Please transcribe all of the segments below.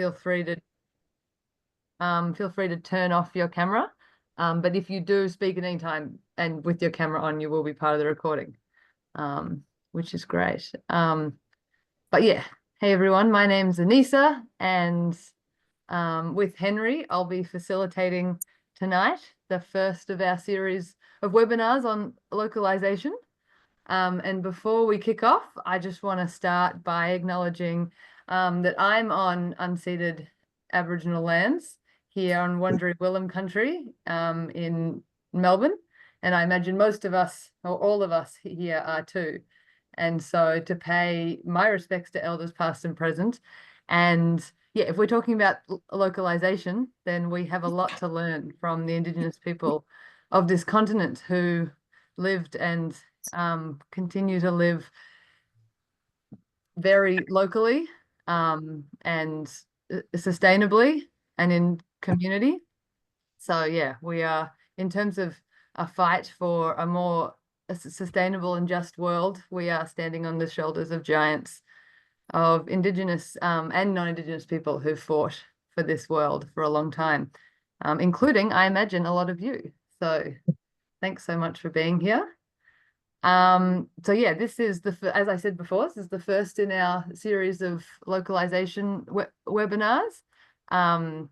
feel free to turn off your camera. But if you do speak at any time and with your camera on, you will be part of the recording, which is great. But yeah, hey everyone, my name's Anisa, and with Henry, I'll be facilitating tonight the first of our series of webinars on localization. And before we kick off, I just want to start by acknowledging that I'm on unceded Aboriginal lands here on Wurundjeri Willam country in Melbourne. And I imagine most of us, or all of us here are too. And so to pay my respects to elders past and present. And yeah, if we're talking about localization, then we have a lot to learn from the Indigenous people of this continent who lived and continue to live very locally and sustainably and in community. So yeah, we are, in terms of a fight for a more sustainable and just world, we are standing on the shoulders of giants of Indigenous and non-Indigenous people who fought for this world for a long time, including, I imagine, a lot of you. So thanks so much for being here. So yeah, this is as I said before, this is the first in our series of localization webinars.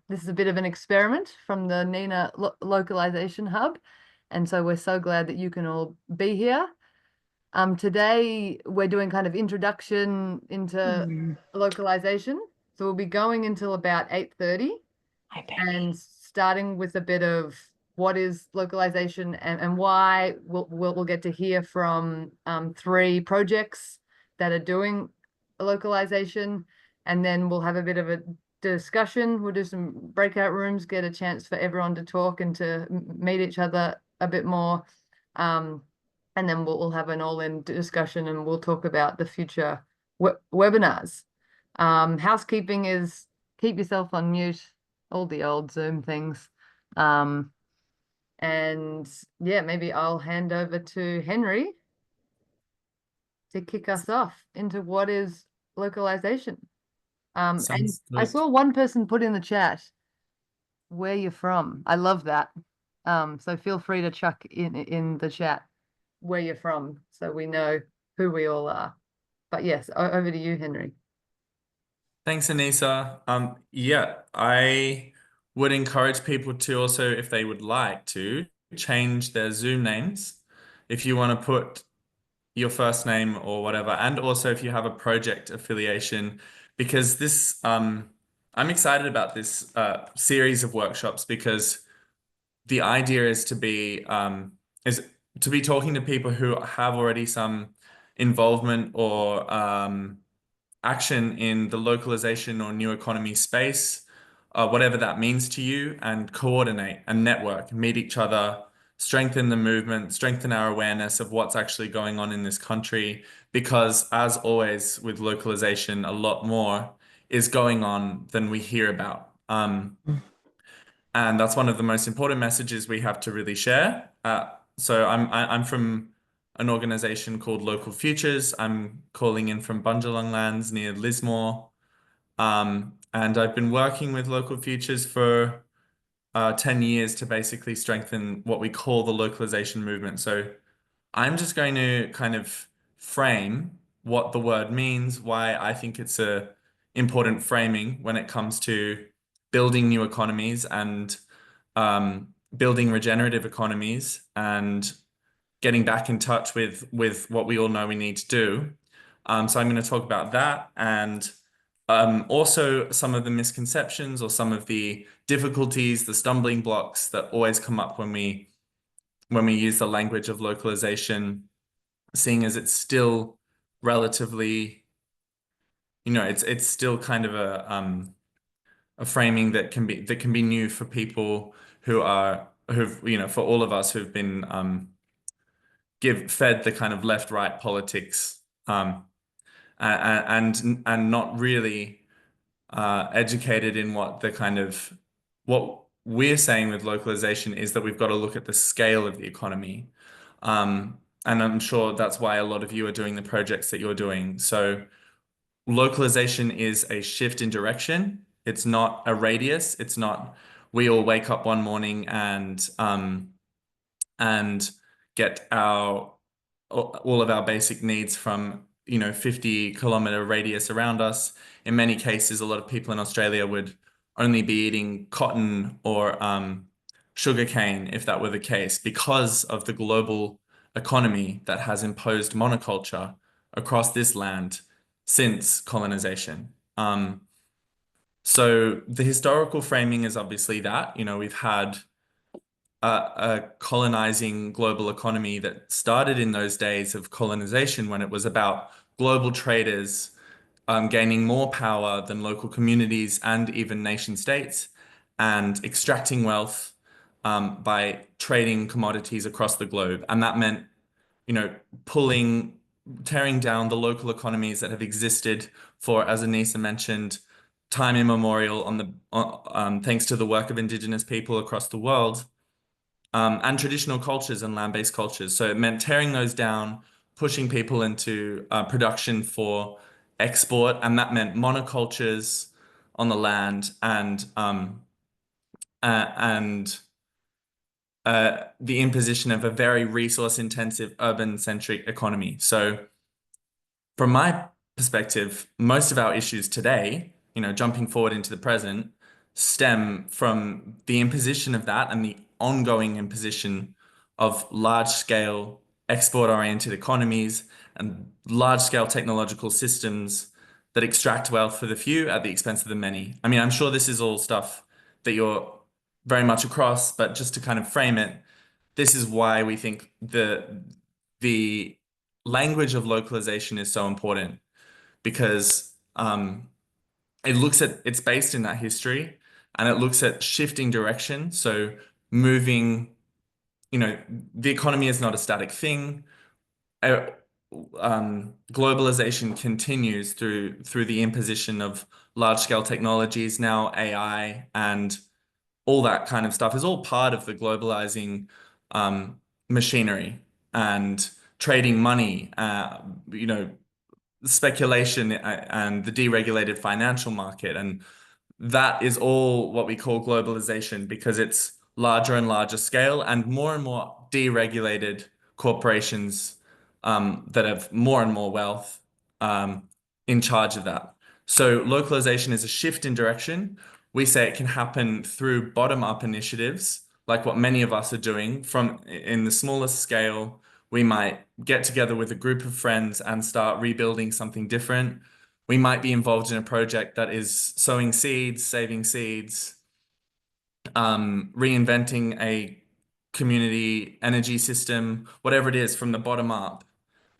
This is a bit of an experiment from the NENA Localization Hub. And so we're so glad that you can all be here. Today we're doing kind of introduction into localization. So we'll be going until about 8:30 and starting with a bit of what is localization and why. We'll get to hear from 3 projects that are doing localization, and then we'll have a bit of a discussion. We'll do some breakout rooms, get a chance for everyone to talk and to meet each other a bit more, and then we'll have an all-in discussion, and we'll talk about the future webinars. Housekeeping is keep yourself on mute, all the old Zoom things. And yeah, maybe I'll hand over to Henry to kick us off into what is localization. And I saw one person put in the chat where you're from. I love that. So feel free to chuck in the chat where you're from so we know who we all are. But yes, over to you, Henry. Thanks, Anisa. Yeah, I would encourage people to also, if they would like to, change their Zoom names. If you want to put your first name or whatever, and also if you have a project affiliation, because this, I'm excited about this series of workshops because the idea is to be talking to people who have already some involvement or action in the localization or new economy space, whatever that means to you, and coordinate and network, meet each other, strengthen the movement, strengthen our awareness of what's actually going on in this country. Because as always with localization, a lot more is going on than we hear about. And that's one of the most important messages we have to really share. So I'm from an organization called Local Futures. I'm calling in from Bundjalung lands near Lismore. And I've been working with Local Futures for 10 years to basically strengthen what we call the localization movement. So I'm just going to kind of frame what the word means, why I think it's a important framing when it comes to building new economies and building regenerative economies and getting back in touch with what we all know we need to do. So I'm going to talk about that, and also some of the misconceptions or some of the difficulties, the stumbling blocks that always come up when we use the language of localization, seeing as it's still relatively, it's still kind of a framing that can be new for people for all of us who've been fed the kind of left-right politics, and not really educated in what we're saying with localization is that we've got to look at the scale of the economy. And I'm sure that's why a lot of you are doing the projects that you're doing. So localization is a shift in direction. It's not a radius. It's not we all wake up one morning and get our all of our basic needs from 50-kilometer radius around us. In many cases, a lot of people in Australia would only be eating cotton or sugarcane if that were the case, because of the global economy that has imposed monoculture across this land since colonization. So the historical framing is obviously that, we've had a colonizing global economy that started in those days of colonization when it was about global traders gaining more power than local communities and even nation states, and extracting wealth by trading commodities across the globe. And that meant, you know, pulling, tearing down the local economies that have existed for, as Anisa mentioned, time immemorial thanks to the work of Indigenous people across the world, and traditional cultures and land-based cultures. So it meant tearing those down, pushing people into production for export, and that meant monocultures on the land and the imposition of a very resource-intensive, urban-centric economy. So from my perspective, most of our issues today, jumping forward into the present, stem from the imposition of that and the ongoing imposition of large-scale export-oriented economies and large-scale technological systems that extract wealth for the few at the expense of the many. I mean, I'm sure this is all stuff that you're very much across, but just to kind of frame it, this is why we think the language of localization is so important, because it's based in that history, and it looks at shifting direction. So moving, the economy is not a static thing. Uh, Globalization continues through the imposition of large scale technologies, now AI and all that kind of stuff is all part of the globalizing machinery, and trading money, speculation, and the deregulated financial market. And that is all what we call globalization, because it's larger and larger scale and more deregulated corporations that have more and more wealth um, in charge of that. So localization is a shift in direction. We say it can happen through bottom-up initiatives, like what many of us are doing. From in the smallest scale, we might get together with a group of friends and start rebuilding something different. We might be involved in a project that is sowing seeds, saving seeds, reinventing a community energy system, whatever it is, from the bottom up.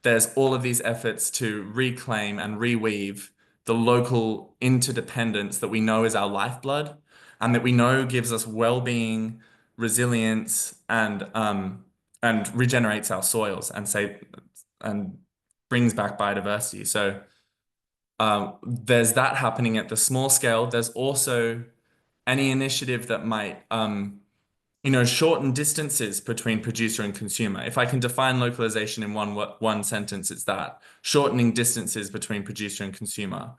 There's all of these efforts to reclaim and reweave the local interdependence that we know is our lifeblood, and that we know gives us well-being, resilience, and regenerates our soils and brings back biodiversity. So there's that happening at the small scale. There's also any initiative that might shorten distances between producer and consumer. If I can define localization in one sentence, it's that: shortening distances between producer and consumer.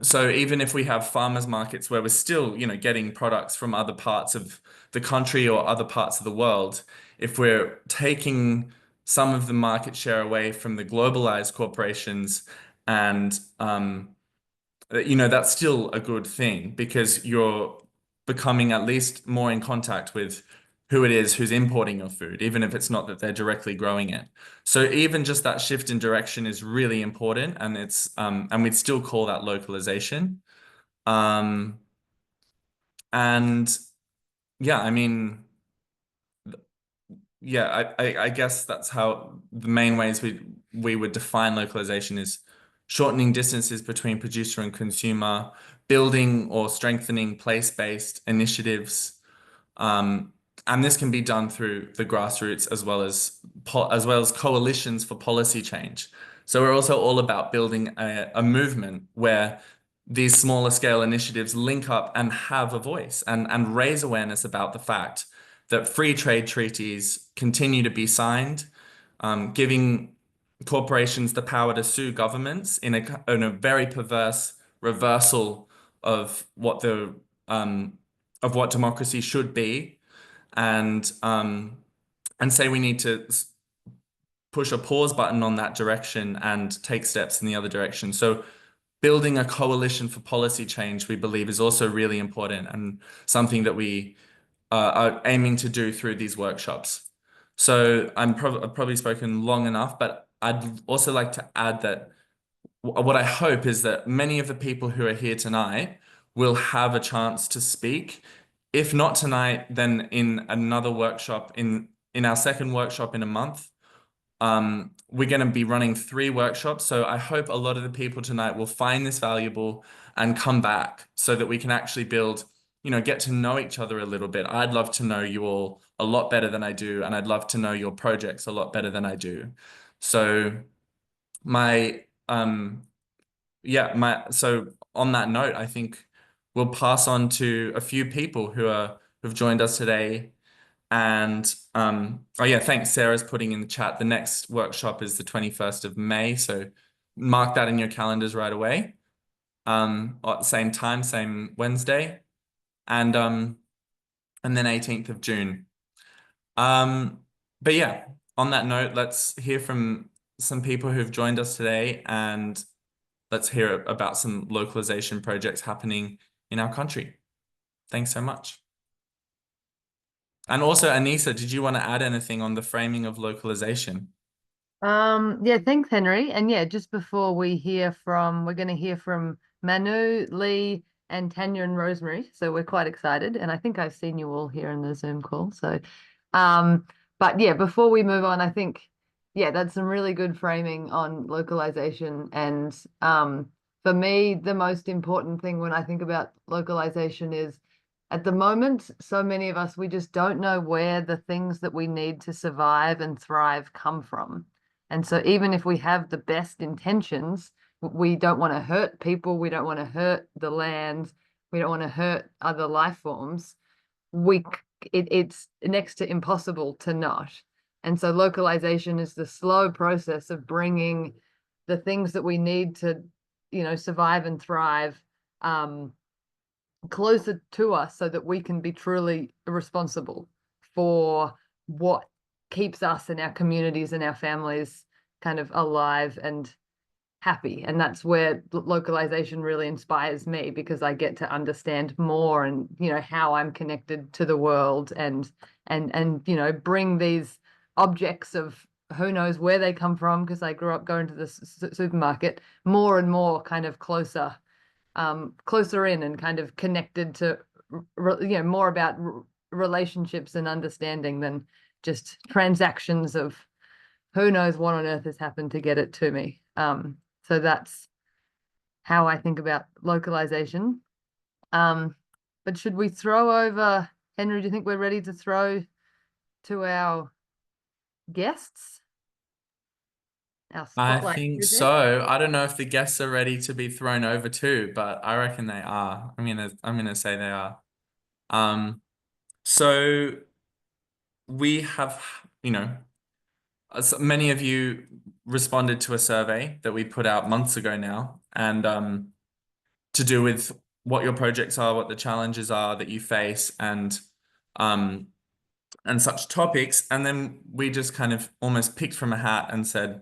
So even if we have farmers markets where we're still, getting products from other parts of the country or other parts of the world, if we're taking some of the market share away from the globalized corporations, and that's still a good thing, because you're becoming at least more in contact with who it is who's importing your food, even if it's not that they're directly growing it. So even just that shift in direction is really important, and and we'd still call that localization. Um, and yeah, I mean, yeah, I guess that's how the main ways we would define localization is shortening distances between producer and consumer, building or strengthening place-based initiatives. Um, and this can be done through the grassroots, as well as coalitions for policy change. So we're also all about building a movement where these smaller scale initiatives link up and have a voice, and raise awareness about the fact that free trade treaties continue to be signed, giving corporations the power to sue governments in a very perverse reversal of what the of what democracy should be, and say we need to push a pause button on that direction and take steps in the other direction. So building a coalition for policy change, we believe, is also really important and something that we are aiming to do through these workshops. So I've probably spoken long enough, but I'd also like to add that what I hope is that many of the people who are here tonight will have a chance to speak. If not tonight, then in another workshop, in our second workshop in a month. We're going to be running 3 workshops, so I hope a lot of the people tonight will find this valuable and come back so that we can actually build, get to know each other a little bit. I'd love to know you all a lot better than I do, and I'd love to know your projects a lot better than I do. So my so on that note, I think we'll pass on to a few people who've joined us today. And oh yeah, thanks. Sarah's putting in the chat. The next workshop is the 21st of May. So mark that in your calendars right away. At the same time, same Wednesday. And then 18th of June. But yeah, on that note, let's hear from some people who've joined us today, and let's hear about some localization projects happening in our country. Thanks so much. And also, Anisa, did you want to add anything on the framing of localization? Yeah, thanks, Henry. And yeah, just before we're going to hear from Manu, Lee, and Tanya and Rosemary. So we're quite excited. And I think I've seen you all here in the Zoom call. So, um, but yeah, before we move on, I think, yeah, that's some really good framing on localization. And for me, the most important thing when I think about localization is at the moment, so many of us, we just don't know where the things that we need to survive and thrive come from. And so even if we have the best intentions, we don't want to hurt people, we don't want to hurt the land, we don't want to hurt other life forms. It's next to impossible to not. And so localization is the slow process of bringing the things that we need to, survive and thrive, closer to us so that we can be truly responsible for what keeps us and our communities and our families kind of alive and happy. And that's where localization really inspires me, because I get to understand more and how I'm connected to the world, and bring these objects of who knows where they come from, because I grew up going to the supermarket, more and more kind of closer in and kind of connected to more about relationships and understanding than just transactions of who knows what on earth has happened to get it to me. So that's how I think about localization. But should we throw over, Henry, do you think we're ready to throw to our guests? Our I spotlight think visit? so. I don't know if the guests are ready to be thrown over too, but I reckon they are. I'm gonna say they are. So we have, as many of you responded to a survey that we put out months ago now, and to do with what your projects are, what the challenges are that you face, um, and such topics. And then we just kind of almost picked from a hat and said,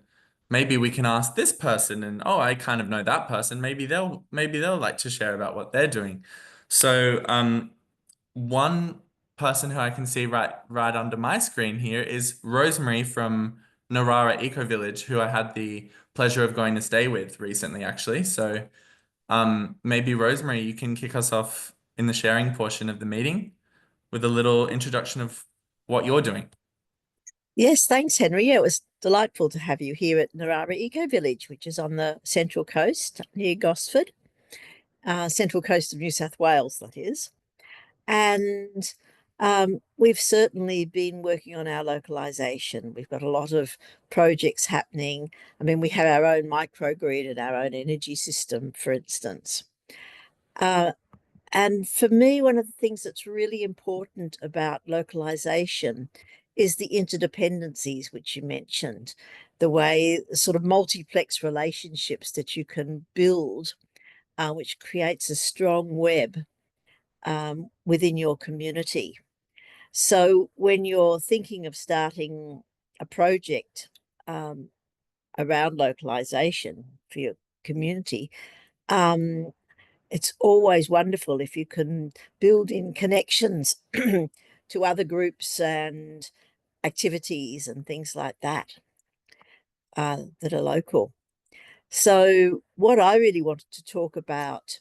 maybe we can ask this person, and oh, I kind of know that person. Maybe they'll like to share about what they're doing. So one person who I can see right under my screen here is Rosemary from Narara Eco Village, who I had the pleasure of going to stay with recently, actually. So maybe Rosemary, you can kick us off in the sharing portion of the meeting with a little introduction of what you're doing. Yes, thanks, Henry. Yeah, it was delightful to have you here at Narara Eco Village, which is on the Central Coast near Gosford, Central Coast of New South Wales, that is. And we've certainly been working on our localisation. We've got a lot of projects happening. I mean, we have our own microgrid and our own energy system, for instance. And for me, one of the things that's really important about localization is the interdependencies, which you mentioned, the way sort of multiplex relationships that you can build which creates a strong web within your community. So when you're thinking of starting a project around localisation for your community, it's always wonderful if you can build in connections to other groups and activities and things like that that are local. So what I really wanted to talk about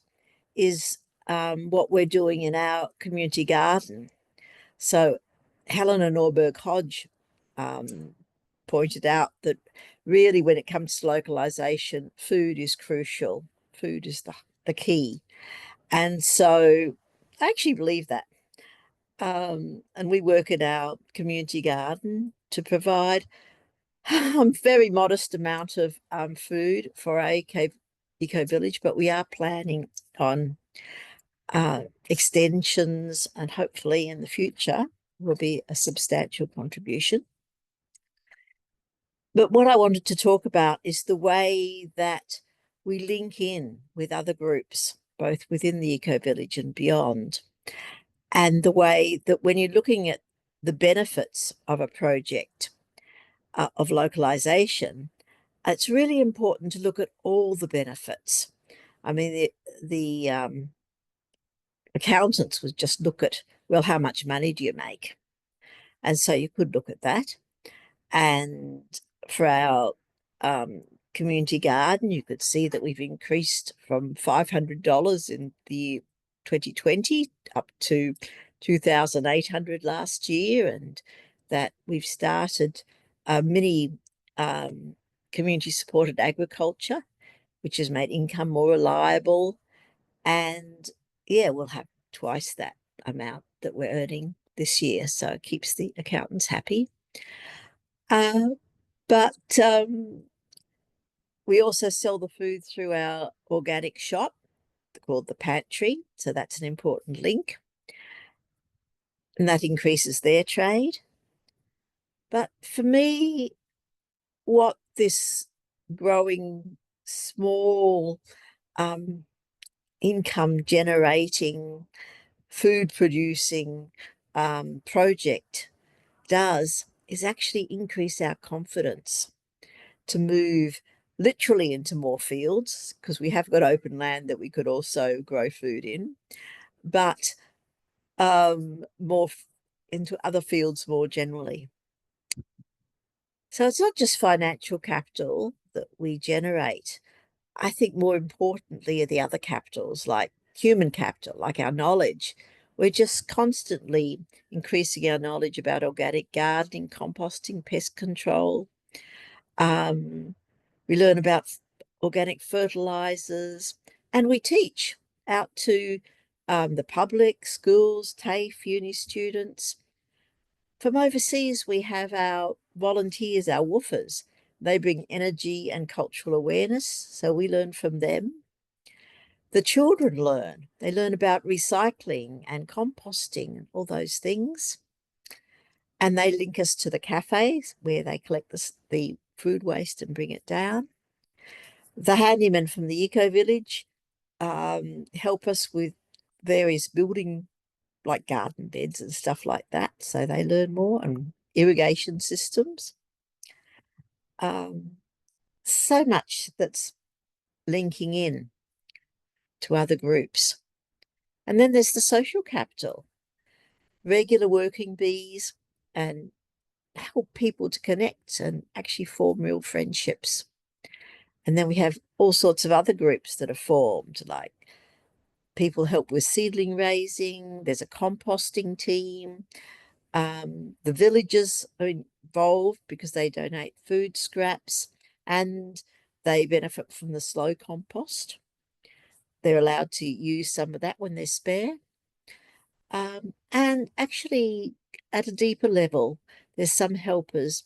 is what we're doing in our community garden. So Helena Norberg Hodge pointed out that really when it comes to localisation, food is crucial. Food is the key. And so I actually believe that. And we work in our community garden to provide a very modest amount of food for our eco village, but we are planning on extensions, and hopefully in the future will be a substantial contribution. But what I wanted to talk about is the way that we link in with other groups, both within the eco village and beyond, and the way that when you're looking at the benefits of a project of localisation, it's really important to look at all the benefits. I mean, the accountants would just look at, well, how much money do you make? And so you could look at that. And for our community garden, you could see that we've increased from $500 in the 2020 up to 2,800 last year, and that we've started a mini community supported agriculture, which has made income more reliable. And yeah, we'll have twice that amount that we're earning this year, so it keeps the accountants happy. But we also sell the food through our organic shop called the Pantry, so that's an important link, and that increases their trade. But for me, what this growing small income generating food producing project does is actually increase our confidence to move literally into more fields, because we have got open land that we could also grow food in, but more into other fields more generally. So it's not just financial capital that we generate. I think more importantly are the other capitals, like human capital, like our knowledge. We're just constantly increasing our knowledge about organic gardening, composting, pest control. We learn about organic fertilizers, and we teach out to the public, schools, TAFE, uni students. From overseas, we have our volunteers, our woofers. They bring energy and cultural awareness, so we learn from them. The children learn. They learn about recycling and composting and all those things. And they link us to the cafes where they collect the food waste and bring it down. The handymen from the eco village help us with various building, like garden beds and stuff like that, so they learn more, and irrigation systems. So much that's linking in to other groups. And then there's the social capital, regular working bees, and help people to connect and actually form real friendships. And then we have all sorts of other groups that are formed, like people help with seedling raising. There's a composting team. The villagers are involved because they donate food scraps and they benefit from the slow compost. They're allowed to use some of that when they're spare. And actually, at a deeper level, there's some helpers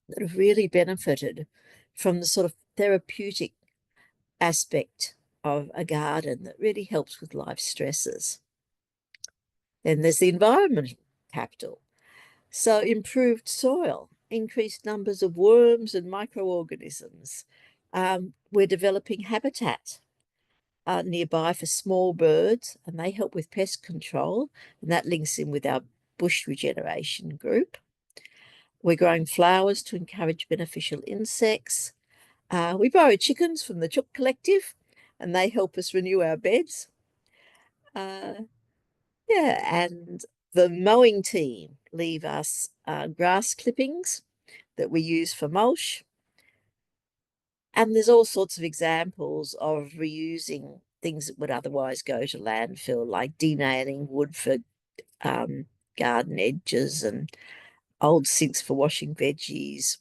that have really benefited from the sort of therapeutic aspect of a garden that really helps with life stresses. Then there's the environment capital. So improved soil, increased numbers of worms and microorganisms. We're developing habitat. nearby for small birds, and they help with pest control, and that links in with our bush regeneration group. We're growing flowers to encourage beneficial insects. We borrow chickens from the Chook Collective, and they help us renew our beds. Yeah, and the mowing team leave us grass clippings that we use for mulch. And there's all sorts of examples of reusing things that would otherwise go to landfill, like denailing wood for garden edges and old sinks for washing veggies,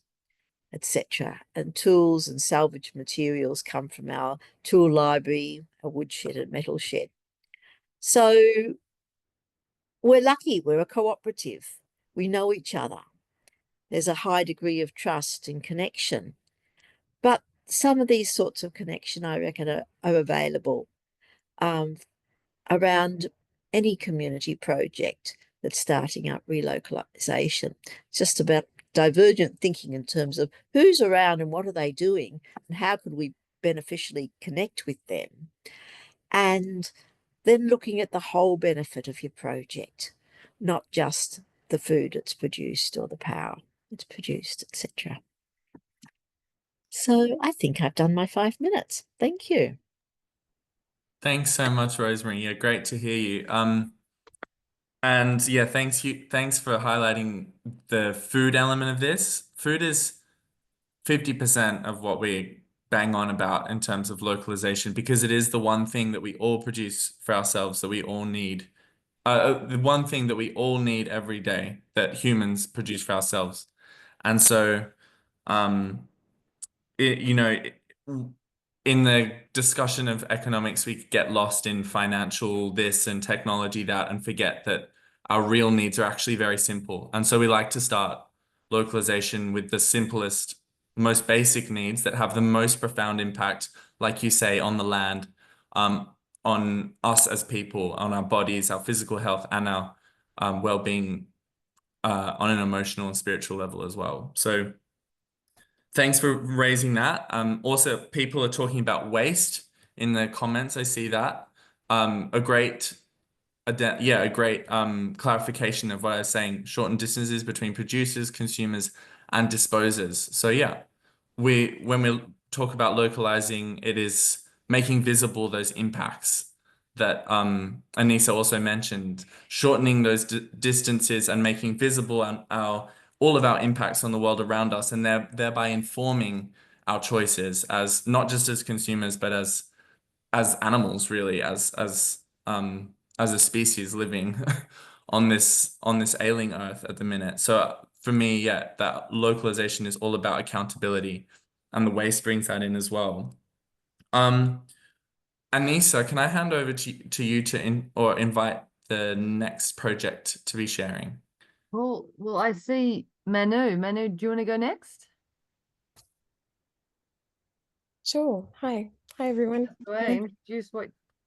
etc. And tools and salvage materials come from our tool library, a woodshed and metal shed. So we're lucky, we're a cooperative. We know each other. There's a high degree of trust and connection. But some of these sorts of connection, I reckon, are available around any community project that's starting up relocalisation. It's just about divergent thinking in terms of who's around and what are they doing and how could we beneficially connect with them. And then looking at the whole benefit of your project, not just the food that's produced or the power that's produced, etc. So I think I've done my 5 minutes. Thank you. Thanks so much, Rosemary. Yeah, great to hear you. And yeah, thanks for highlighting the food element of this. Food is 50% of what we bang on about in terms of localization, because it is the one thing that we all produce for ourselves, that we all need. The one thing that we all need every day, that humans produce for ourselves. And so, in the discussion of economics, we get lost in financial this and technology that, and forget that our real needs are actually very simple. And so we like to start localization with the simplest, most basic needs that have the most profound impact, like you say, on the land, on us as people, on our bodies, our physical health, and our well-being on an emotional and spiritual level as well. So thanks for raising that. Also, people are talking about waste in the comments. I see that. A great clarification of what I was saying: shortened distances between producers, consumers, and disposers. So yeah, when we talk about localizing, it is making visible those impacts that Anisa also mentioned, shortening those distances and making visible all of our impacts on the world around us, and thereby informing our choices as not just as consumers, but as animals, really, as a species living on this ailing earth at the minute. So for me, yeah, that localization is all about accountability, and the waste brings that in as well. Anisa, can I hand over to you or invite the next project to be sharing? Well, I see Manu. Manu, do you want to go next? Sure. Hi everyone. Introduce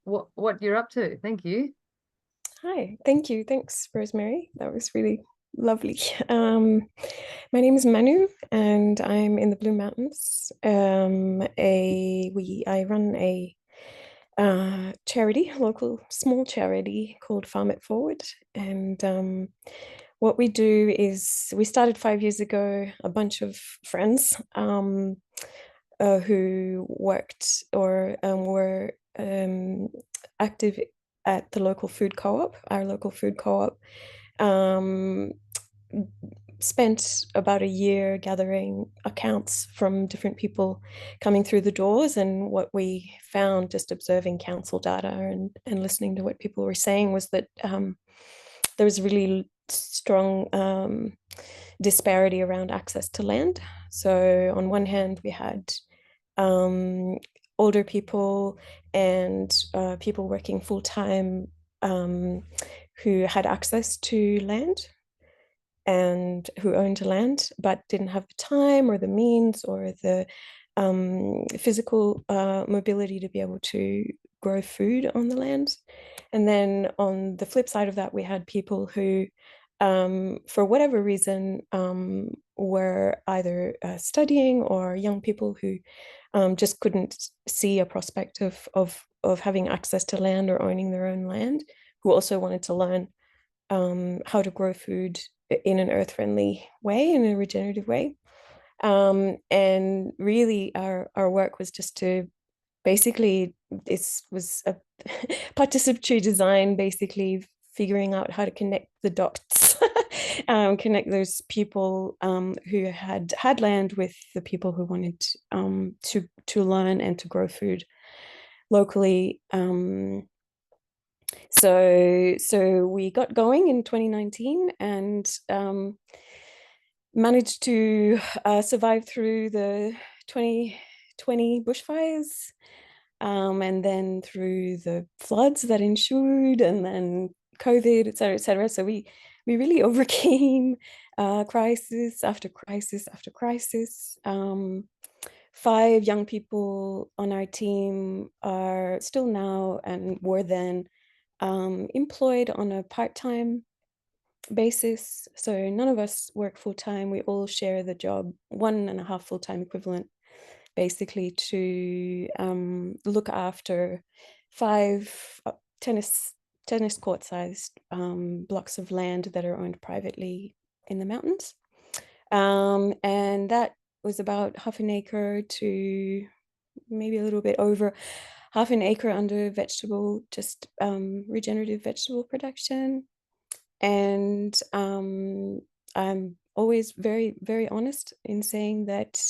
what you're up to. Thank you. Hi, thank you. Thanks, Rosemary. That was really lovely. My name is Manu, and I'm in the Blue Mountains. I run a charity, local small charity called Farm It Forward, and what we do is we started 5 years ago. A bunch of friends who worked or were active at the local food co-op, our local food co-op, spent about a year gathering accounts from different people coming through the doors. And what we found, just observing council data and listening to what people were saying, was that there was really strong disparity around access to land. So on one hand, we had older people and people working full-time who had access to land and who owned land but didn't have the time or the means or the physical mobility to be able to grow food on the land. And then on the flip side of that, we had people who for whatever reason were either studying, or young people who just couldn't see a prospect of having access to land or owning their own land, who also wanted to learn how to grow food in an earth-friendly way, in a regenerative way. And really our work was just to basically, this was a participatory design, basically figuring out how to connect the dots, connect those people who had land with the people who wanted to learn and to grow food locally. So we got going in 2019 and managed to survive through the 2020 bushfires, and then through the floods that ensued, and then COVID, et cetera, et cetera. So we really overcame crisis after crisis after crisis. 5 young people on our team are still now and were then employed on a part-time basis. So none of us work full-time. We all share the job, 1.5 full-time equivalent, basically, to look after 5 tennis court-sized blocks of land that are owned privately in the mountains. And that was about 1/2 acre to maybe a little bit over 1/2 acre under vegetable, just regenerative vegetable production. And I'm always very, very honest in saying that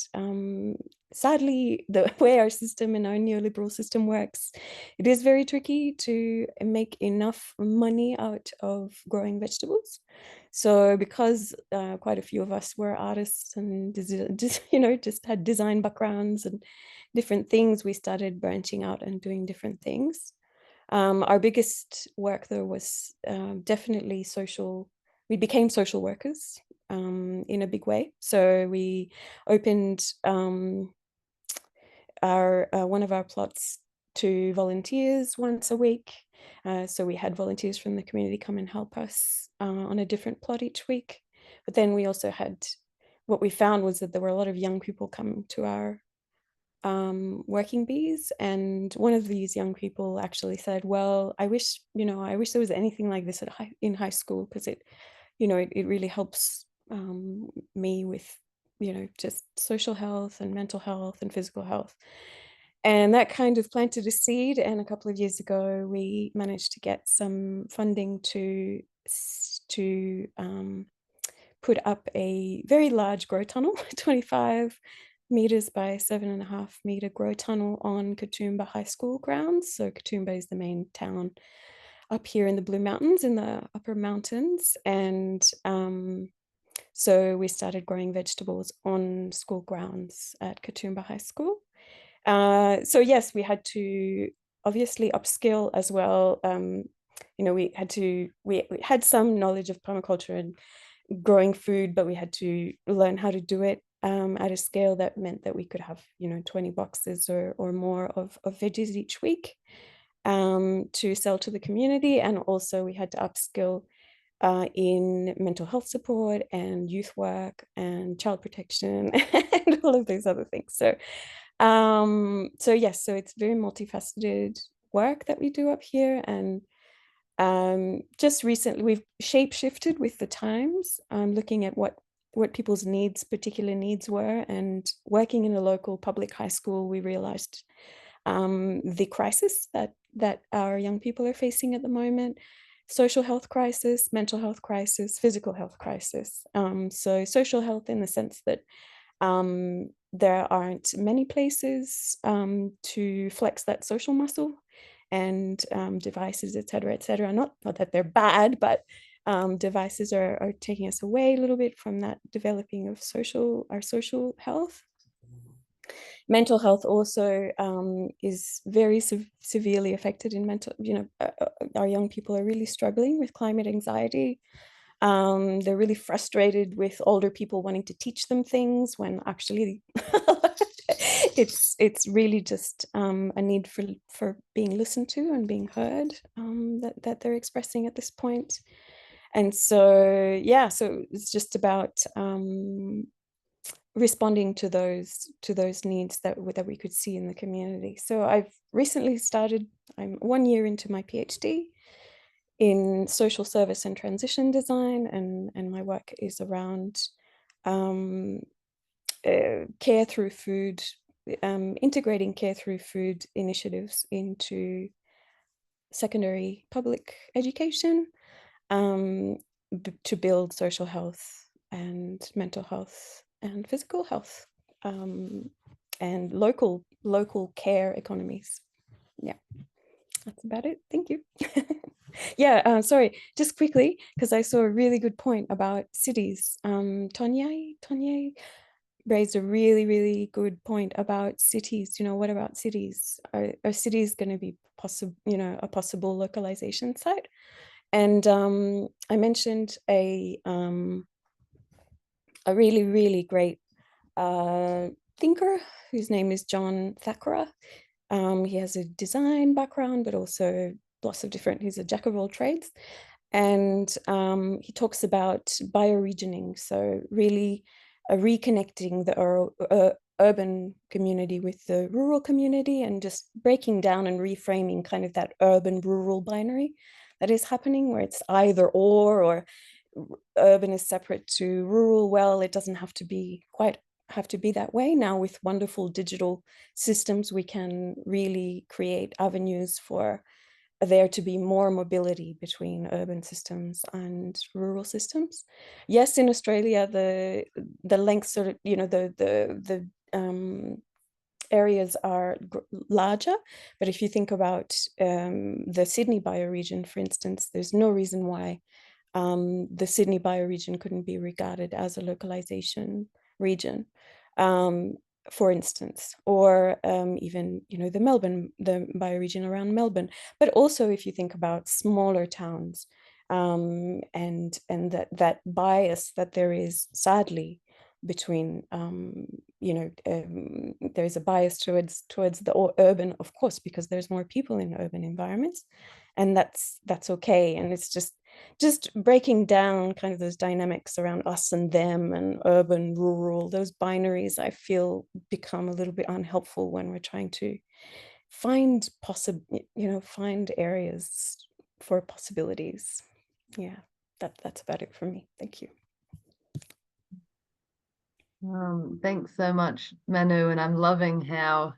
sadly, the way our system and our neoliberal system works, it is very tricky to make enough money out of growing vegetables. So because quite a few of us were artists and just had design backgrounds and different things, we started branching out and doing different things. Our biggest work, though, was definitely social. We became social workers in a big way. So we opened one of our plots to volunteers once a week. So we had volunteers from the community come and help us on a different plot each week. But then we also had, what we found was that there were a lot of young people coming to our working bees, and one of these young people actually said, well, I wish there was anything like this in high school, because it really helps me with just social health and mental health and physical health. And that kind of planted a seed, and a couple of years ago we managed to get some funding to put up a very large grow tunnel, 25 meters by 7.5 meter grow tunnel on Katoomba High School grounds. So Katoomba is the main town up here in the Blue Mountains, in the upper mountains. And so we started growing vegetables on school grounds at Katoomba High School. So yes, we had to obviously upskill as well. We had some knowledge of permaculture and growing food, but we had to learn how to do it at a scale that meant that we could have 20 boxes or more of veggies each week to sell to the community. And also we had to upskill in mental health support and youth work and child protection and all of those other things. So yes, so it's very multifaceted work that we do up here. And just recently we've shape-shifted with the times, looking at what people's particular needs were, and working in a local public high school, we realized the crisis that our young people are facing at the moment: social health crisis, mental health crisis, physical health crisis. So social health in the sense that there aren't many places to flex that social muscle, and devices, et cetera, not that they're bad, but devices are taking us away a little bit from that developing of our social health. Mental health also is very severely affected in mental, our young people are really struggling with climate anxiety. They're really frustrated with older people wanting to teach them things when actually it's really just a need for being listened to and being heard that they're expressing at this point. And so, yeah, so it's just about responding to those needs that we could see in the community. So I've recently started, I'm 1 year into my PhD in social service and transition design, and my work is around care through food, integrating care through food initiatives into secondary public education, to build social health and mental health and physical health, and local care economies. Yeah, that's about it. Thank you. Yeah, sorry, just quickly, because I saw a really good point about cities. Tonye raised a really, really good point about cities. You know, what about cities? Are cities going to be possible, you know, a possible localization site? And I mentioned a really, really great thinker whose name is John Thakura. He has a design background, but also lots of different, he's a jack of all trades. And he talks about bioregioning, so really reconnecting the urban community with the rural community, and just breaking down and reframing kind of that urban-rural binary that is happening, where it's either or urban is separate to rural. Well, it doesn't have to be that way. Now with wonderful digital systems, we can really create avenues for there to be more mobility between urban systems and rural systems. Yes, in Australia, the lengths sort of, you know, the areas are larger, but if you think about the Sydney bioregion, for instance, there's no reason why the Sydney bioregion couldn't be regarded as a localization region, for instance, or even, you know, the bioregion around Melbourne. But also, if you think about smaller towns, and that bias that there is, sadly, between, you know, there's a bias towards the urban, of course, because there's more people in urban environments, and that's okay. And it's just breaking down kind of those dynamics around us and them and urban, rural, those binaries, I feel, become a little bit unhelpful when we're trying to find find areas for possibilities. Yeah, that's about it for me. Thank you. Thanks so much, Manu, and I'm loving how,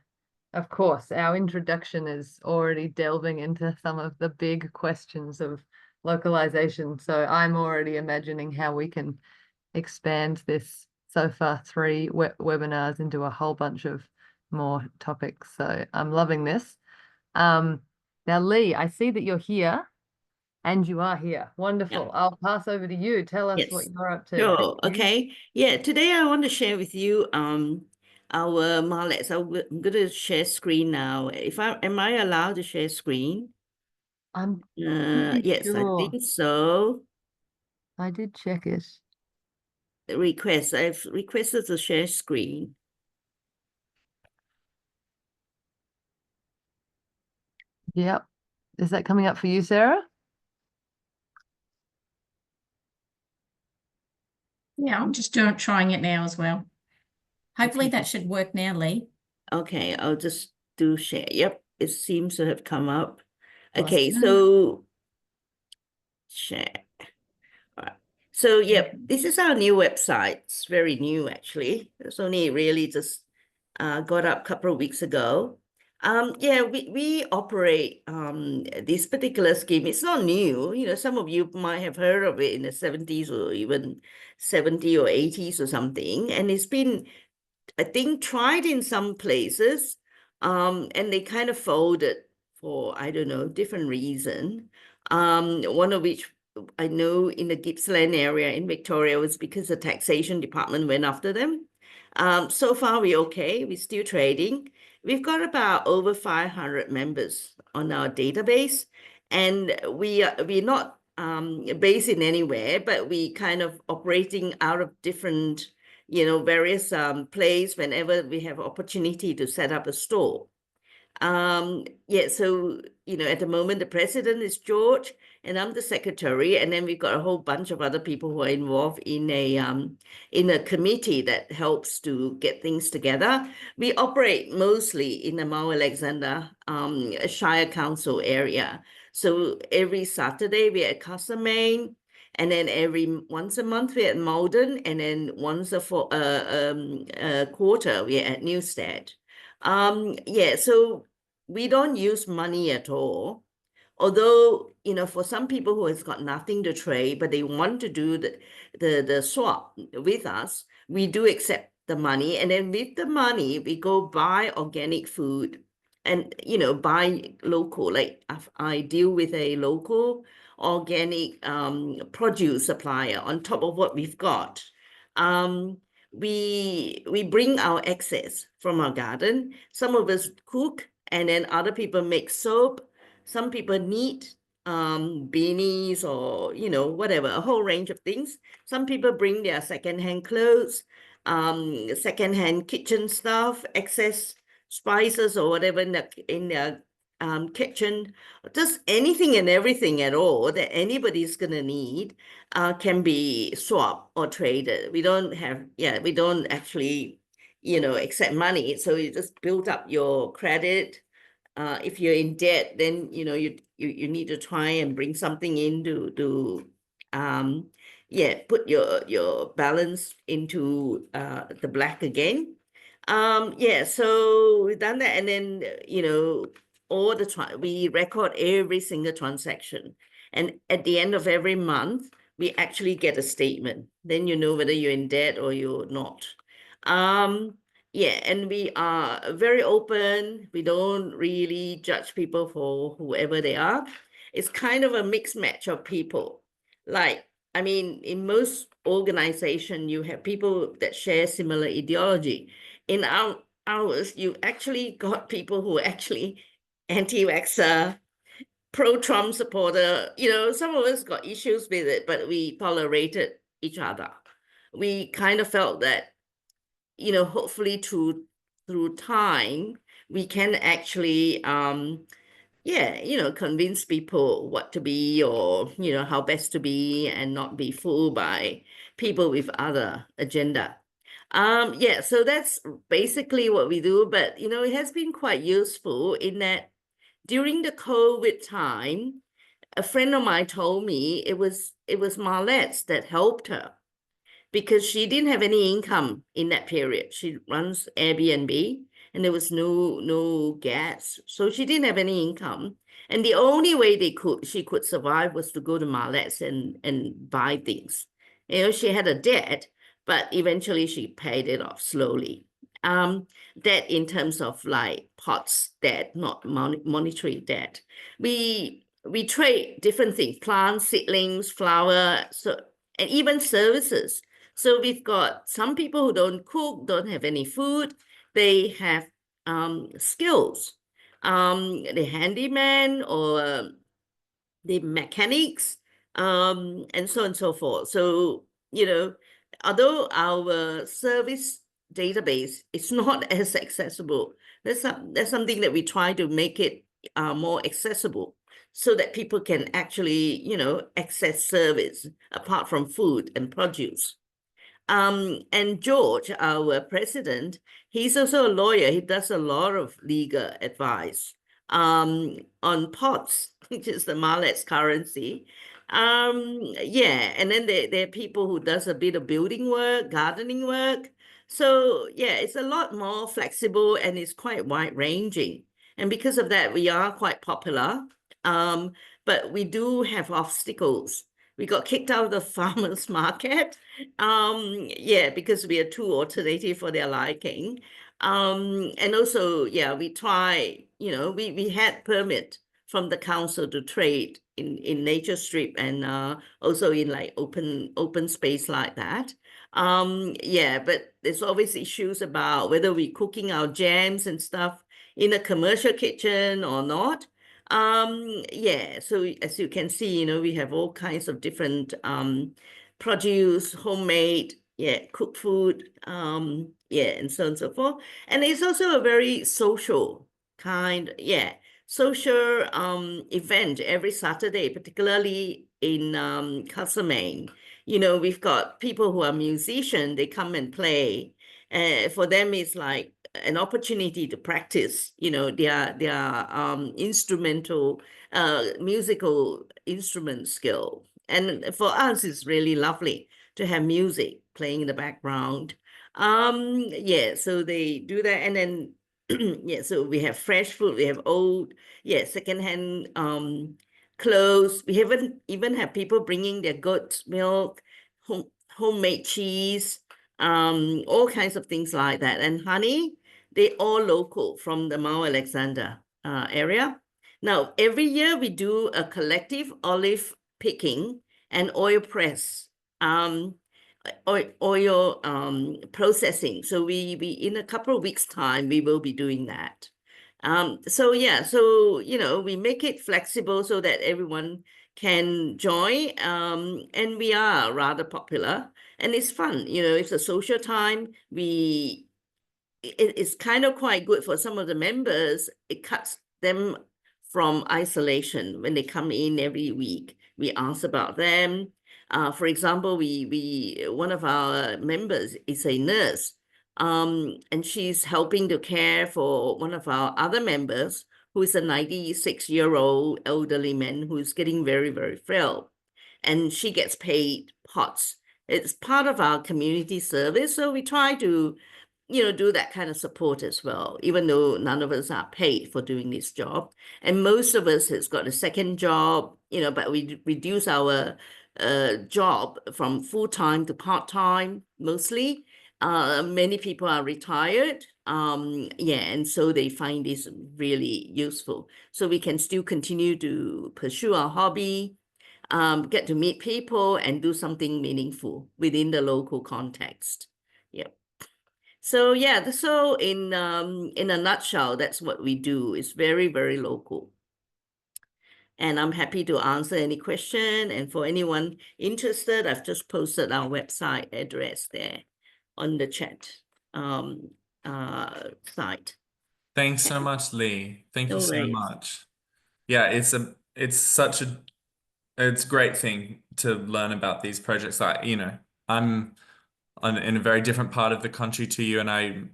of course, our introduction is already delving into some of the big questions of localization. So I'm already imagining how we can expand this so far 3 webinars into a whole bunch of more topics. So I'm loving this. Now, Lee, I see that you're here. And you are here. Wonderful. Yeah. I'll pass over to you. Tell us Yes. what you're up to. Sure. Thank you. Okay. Yeah. Today I want to share with you our Marlets. I'm going to share screen now. Am I allowed to share screen? I'm Yes, I sure. think so. I did check it. Request. I've requested to share screen. Yep. Is that coming up for you, Sarah? Yeah, I'm just trying it now as well. Hopefully that should work now, Lee. Okay, I'll just do share. Yep, it seems to have come up. Okay, Awesome. so share. All right. So yeah, this is our new website. It's very new actually. It's only really just got up a couple of weeks ago. Yeah, we operate this particular scheme. It's not new. You know, some of you might have heard of it in the 70s or even 70 or 80s or something. And it's been, I think, tried in some places, and they kind of folded for, I don't know, different reason. One of which I know in the Gippsland area in Victoria was because the taxation department went after them. So far we're okay. We're still trading. We've got about over 500 members on our database, and we're not based in anywhere, but we kind of operating out of different, you know, various places whenever we have opportunity to set up a store. Yeah, so, you know, at the moment, the president is George, and I'm the secretary, and then we've got a whole bunch of other people who are involved in a committee that helps to get things together. We operate mostly in the Mount Alexander Shire Council area. So every Saturday we're at Castlemaine, and then once a month we're at Malden, and then once a quarter we're at Newstead. Yeah, so we don't use money at all. Although, for some people who has got nothing to trade, but they want to do the swap with us, we do accept the money. And then with the money, we go buy organic food and, buy local. Like I deal with a local organic produce supplier on top of what we've got. We bring our excess from our garden. Some of us cook, and then other people make soap. Some people knit beanies or, whatever, a whole range of things. Some people bring their secondhand clothes, secondhand kitchen stuff, excess spices or whatever in their kitchen. Just anything and everything at all that anybody's going to need can be swapped or traded. We don't actually, accept money. So you just build up your credit. If you're in debt, then you need to try and bring something in to put your balance into the black again. So we've done that, and then all the time we record every single transaction, and at the end of every month we actually get a statement. Then you know whether you're in debt or you're not. And we are very open. We don't really judge people for whoever they are. It's kind of a mixed match of people. Like, I mean, in most organizations, you have people that share similar ideology. In ours, you actually got people who are actually anti-vaxxer, pro-Trump supporter. Some of us got issues with it, but we tolerated each other. We kind of felt that, hopefully through time, we can actually, convince people what to be, or, how best to be, and not be fooled by people with other agenda. So that's basically what we do. But, it has been quite useful in that during the COVID time, a friend of mine told me it was Marlette's that helped her, because she didn't have any income in that period. She runs Airbnb, and there was no gas. So she didn't have any income. And the only way she could survive was to go to Marlette's and buy things. She had a debt, but eventually she paid it off slowly. Debt in terms of like pots debt, not monetary debt. We trade different things: plants, seedlings, flour, and even services. So we've got some people who don't cook, don't have any food. They have skills. The handyman or the mechanics, and so on and so forth. So, although our service database is not as accessible, that's something that we try to make it more accessible, so that people can actually, access service apart from food and produce. And George, our president, he's also a lawyer. He does a lot of legal advice on pots, which is the Marlette's currency. And then there are people who does a bit of building work, gardening work. So it's a lot more flexible, and it's quite wide-ranging. And because of that, we are quite popular. But we do have obstacles. We got kicked out of the farmers market, because we are too alternative for their liking. And also, we try, we had permit from the council to trade in nature strip, and also in like open space like that. But there's always issues about whether we're cooking our jams and stuff in a commercial kitchen or not. So as you can see, we have all kinds of different produce, homemade, cooked food, and so on and so forth. And it's also a very social kind, social event every Saturday, particularly in Castlemaine. You know, we've got people who are musicians, they come and play. For them, it's like an opportunity to practice, you know, their instrumental, musical instrument skill. And for us, it's really lovely to have music playing in the background. Yeah, so they do that. And then, yeah, so we have fresh food, we have old, yeah, secondhand clothes. We haven't even have people bringing their goat's milk, homemade cheese, all kinds of things like that. And honey, they all local from the Mount Alexander area. Now, every year we do a collective olive picking and oil press, oil processing. So we in a couple of weeks' time, we will be doing that. So yeah, so you know, we make it flexible so that everyone can join. And we are rather popular and it's fun. You know, it's a social time. It's kind of quite good for some of the members. It cuts them from isolation when they come in every week. We ask about them. For example, one of our members is a nurse, and she's helping to care for one of our other members who is a 96-year-old elderly man who's getting very, very frail, and she gets paid pots. It's part of our community service, so we try to, you know, do that kind of support as well, even though none of us are paid for doing this job. And most of us has got a second job, you know, but we reduce our job from full-time to part-time mostly. Many people are retired. Yeah, and so they find this really useful. So we can still continue to pursue our hobby, get to meet people and do something meaningful within the local context. Yep. So yeah, so in a nutshell, that's what we do. It's very, very local. And I'm happy to answer any question. And for anyone interested, I've just posted our website address there on the chat site. Thanks so much, Lee. Thank you No so worries. much. Yeah, it's a great thing to learn about these projects. Like, you know, I'm in a very different part of the country to you, and I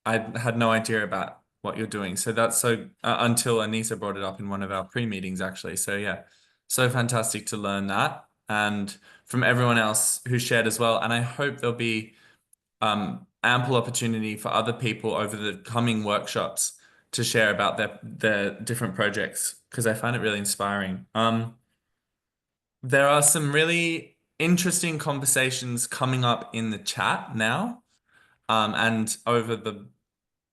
had no idea about what you're doing. So that's so until Anisa brought it up in one of our pre-meetings, actually. So yeah, so fantastic to learn that, and from everyone else who shared as well. And I hope there'll be ample opportunity for other people over the coming workshops to share about their different projects, because I find it really inspiring. There are some really interesting conversations coming up in the chat now, and over the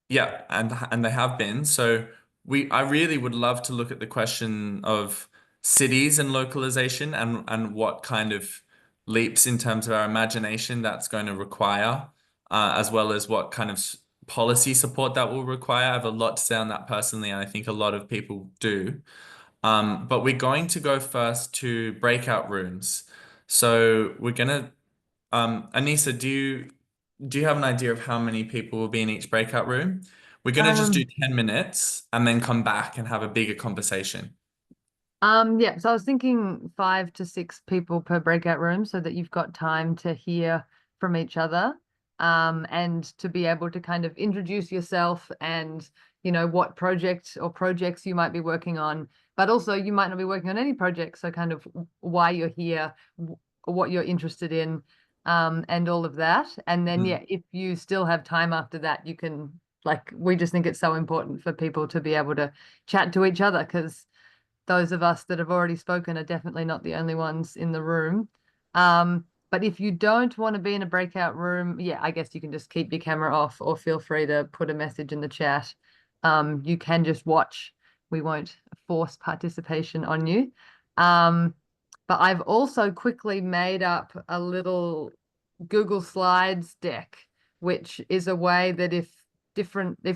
yeah, and they have been. So I really would love to look at the question of cities and localization, and what kind of leaps in terms of our imagination that's going to require, as well as what kind of policy support that will require. I have a lot to say on that personally, and I think a lot of people do. But we're going to go first to breakout rooms. So we're gonna, Anisa, do you have an idea of how many people will be in each breakout room? We're gonna just do 10 minutes and then come back and have a bigger conversation. Yeah, so I was thinking 5 to 6 people per breakout room so that you've got time to hear from each other, and to be able to kind of introduce yourself and, you know, what project or projects you might be working on, but also you might not be working on any projects, so kind of why you're here, what you're interested in, and all of that. And then, yeah, if you still have time after that, you can, like, we just think it's so important for people to be able to chat to each other, because those of us that have already spoken are definitely not the only ones in the room. But if you don't want to be in a breakout room, yeah, I guess you can just keep your camera off, or feel free to put a message in the chat. You can just watch. We won't force participation on you. But I've also quickly made up a little Google Slides deck, which is a way that if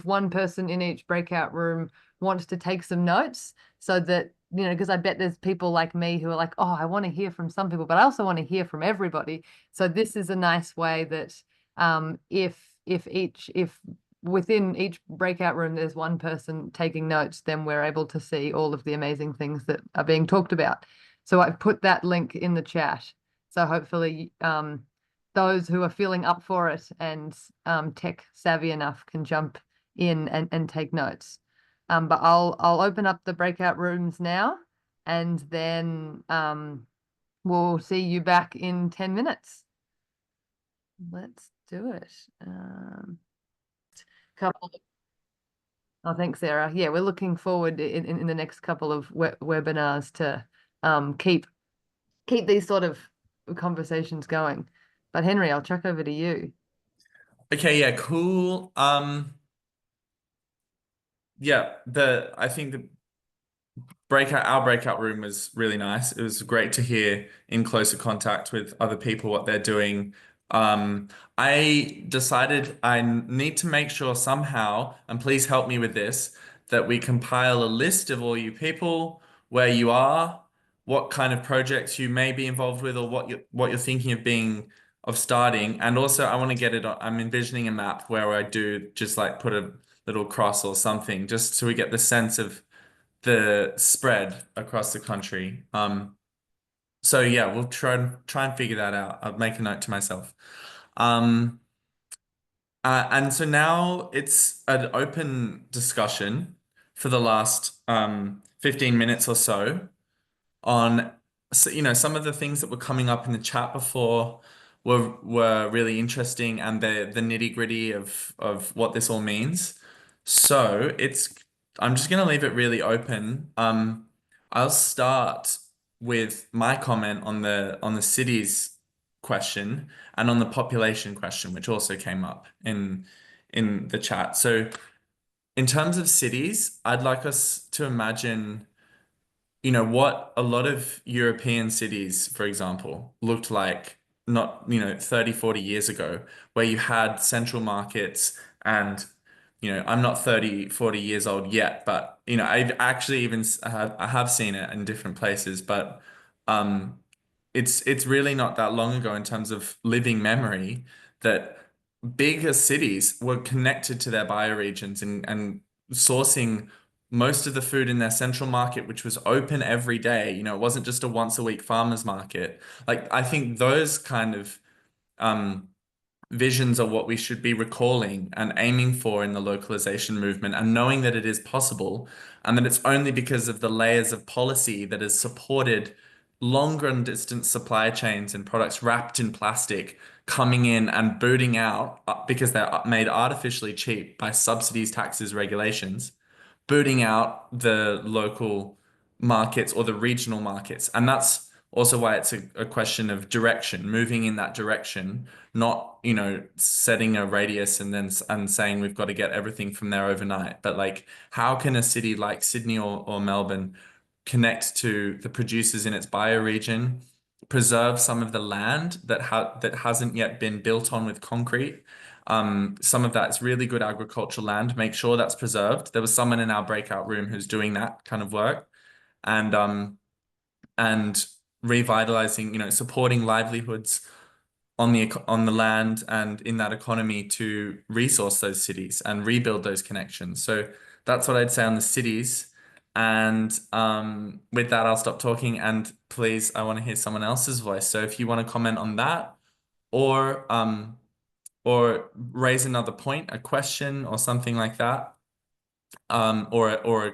one person in each breakout room wants to take some notes, so that, you know, because I bet there's people like me who are like, oh, I want to hear from some people, but I also want to hear from everybody. So this is a nice way that if within each breakout room, there's one person taking notes, then we're able to see all of the amazing things that are being talked about. So I've put that link in the chat. So hopefully those who are feeling up for it and tech savvy enough can jump in and take notes. But I'll open up the breakout rooms now, and then we'll see you back in 10 minutes. Let's do it. Oh, thanks, Sarah. Yeah, we're looking forward in the next couple of webinars to keep these sort of conversations going. But Henry, I'll chuck over to you. Okay, yeah, cool. Yeah, I think the our breakout room was really nice. It was great to hear in closer contact with other people what they're doing. I decided I need to make sure somehow, and please help me with this, that we compile a list of all you people, where you are, what kind of projects you may be involved with, or what you're thinking of starting. And also I want to get it on, I'm envisioning a map where I do just like put a little cross or something, just so we get the sense of the spread across the country. So yeah, we'll try and figure that out. I'll make a note to myself. And so now it's an open discussion for the last 15 minutes or so on, some of the things that were coming up in the chat before were really interesting, and the nitty-gritty of what this all means. So I'm just gonna leave it really open. I'll start with my comment on the cities question and on the population question, which also came up in the chat. So in terms of cities, I'd like us to imagine what a lot of European cities, for example, looked like not, 30, 40 years ago, where you had central markets. And, I'm not 30, 40 years old yet, but, I've actually I have seen it in different places, but it's really not that long ago in terms of living memory that bigger cities were connected to their bioregions and sourcing most of the food in their central market, which was open every day. It wasn't just a once a week farmers market. Like, I think those kind of visions are what we should be recalling and aiming for in the localization movement, and knowing that it is possible, and that it's only because of the layers of policy that has supported longer and distance supply chains and products wrapped in plastic coming in and booting out because they're made artificially cheap by subsidies, taxes, regulations, booting out the local markets or the regional markets. And that's also why it's a question of direction, moving in that direction, not, setting a radius and saying we've got to get everything from there overnight. But like, how can a city like Sydney or Melbourne connect to the producers in its bioregion, preserve some of the land that hasn't yet been built on with concrete? Some of that's really good agricultural land. Make sure that's preserved. There was someone in our breakout room who's doing that kind of work, and revitalizing, supporting livelihoods on the land and in that economy to resource those cities and rebuild those connections. So that's what I'd say on the cities. And with that, I'll stop talking. And please, I want to hear someone else's voice. So if you want to comment on that, or raise another point, a question or something like that, or a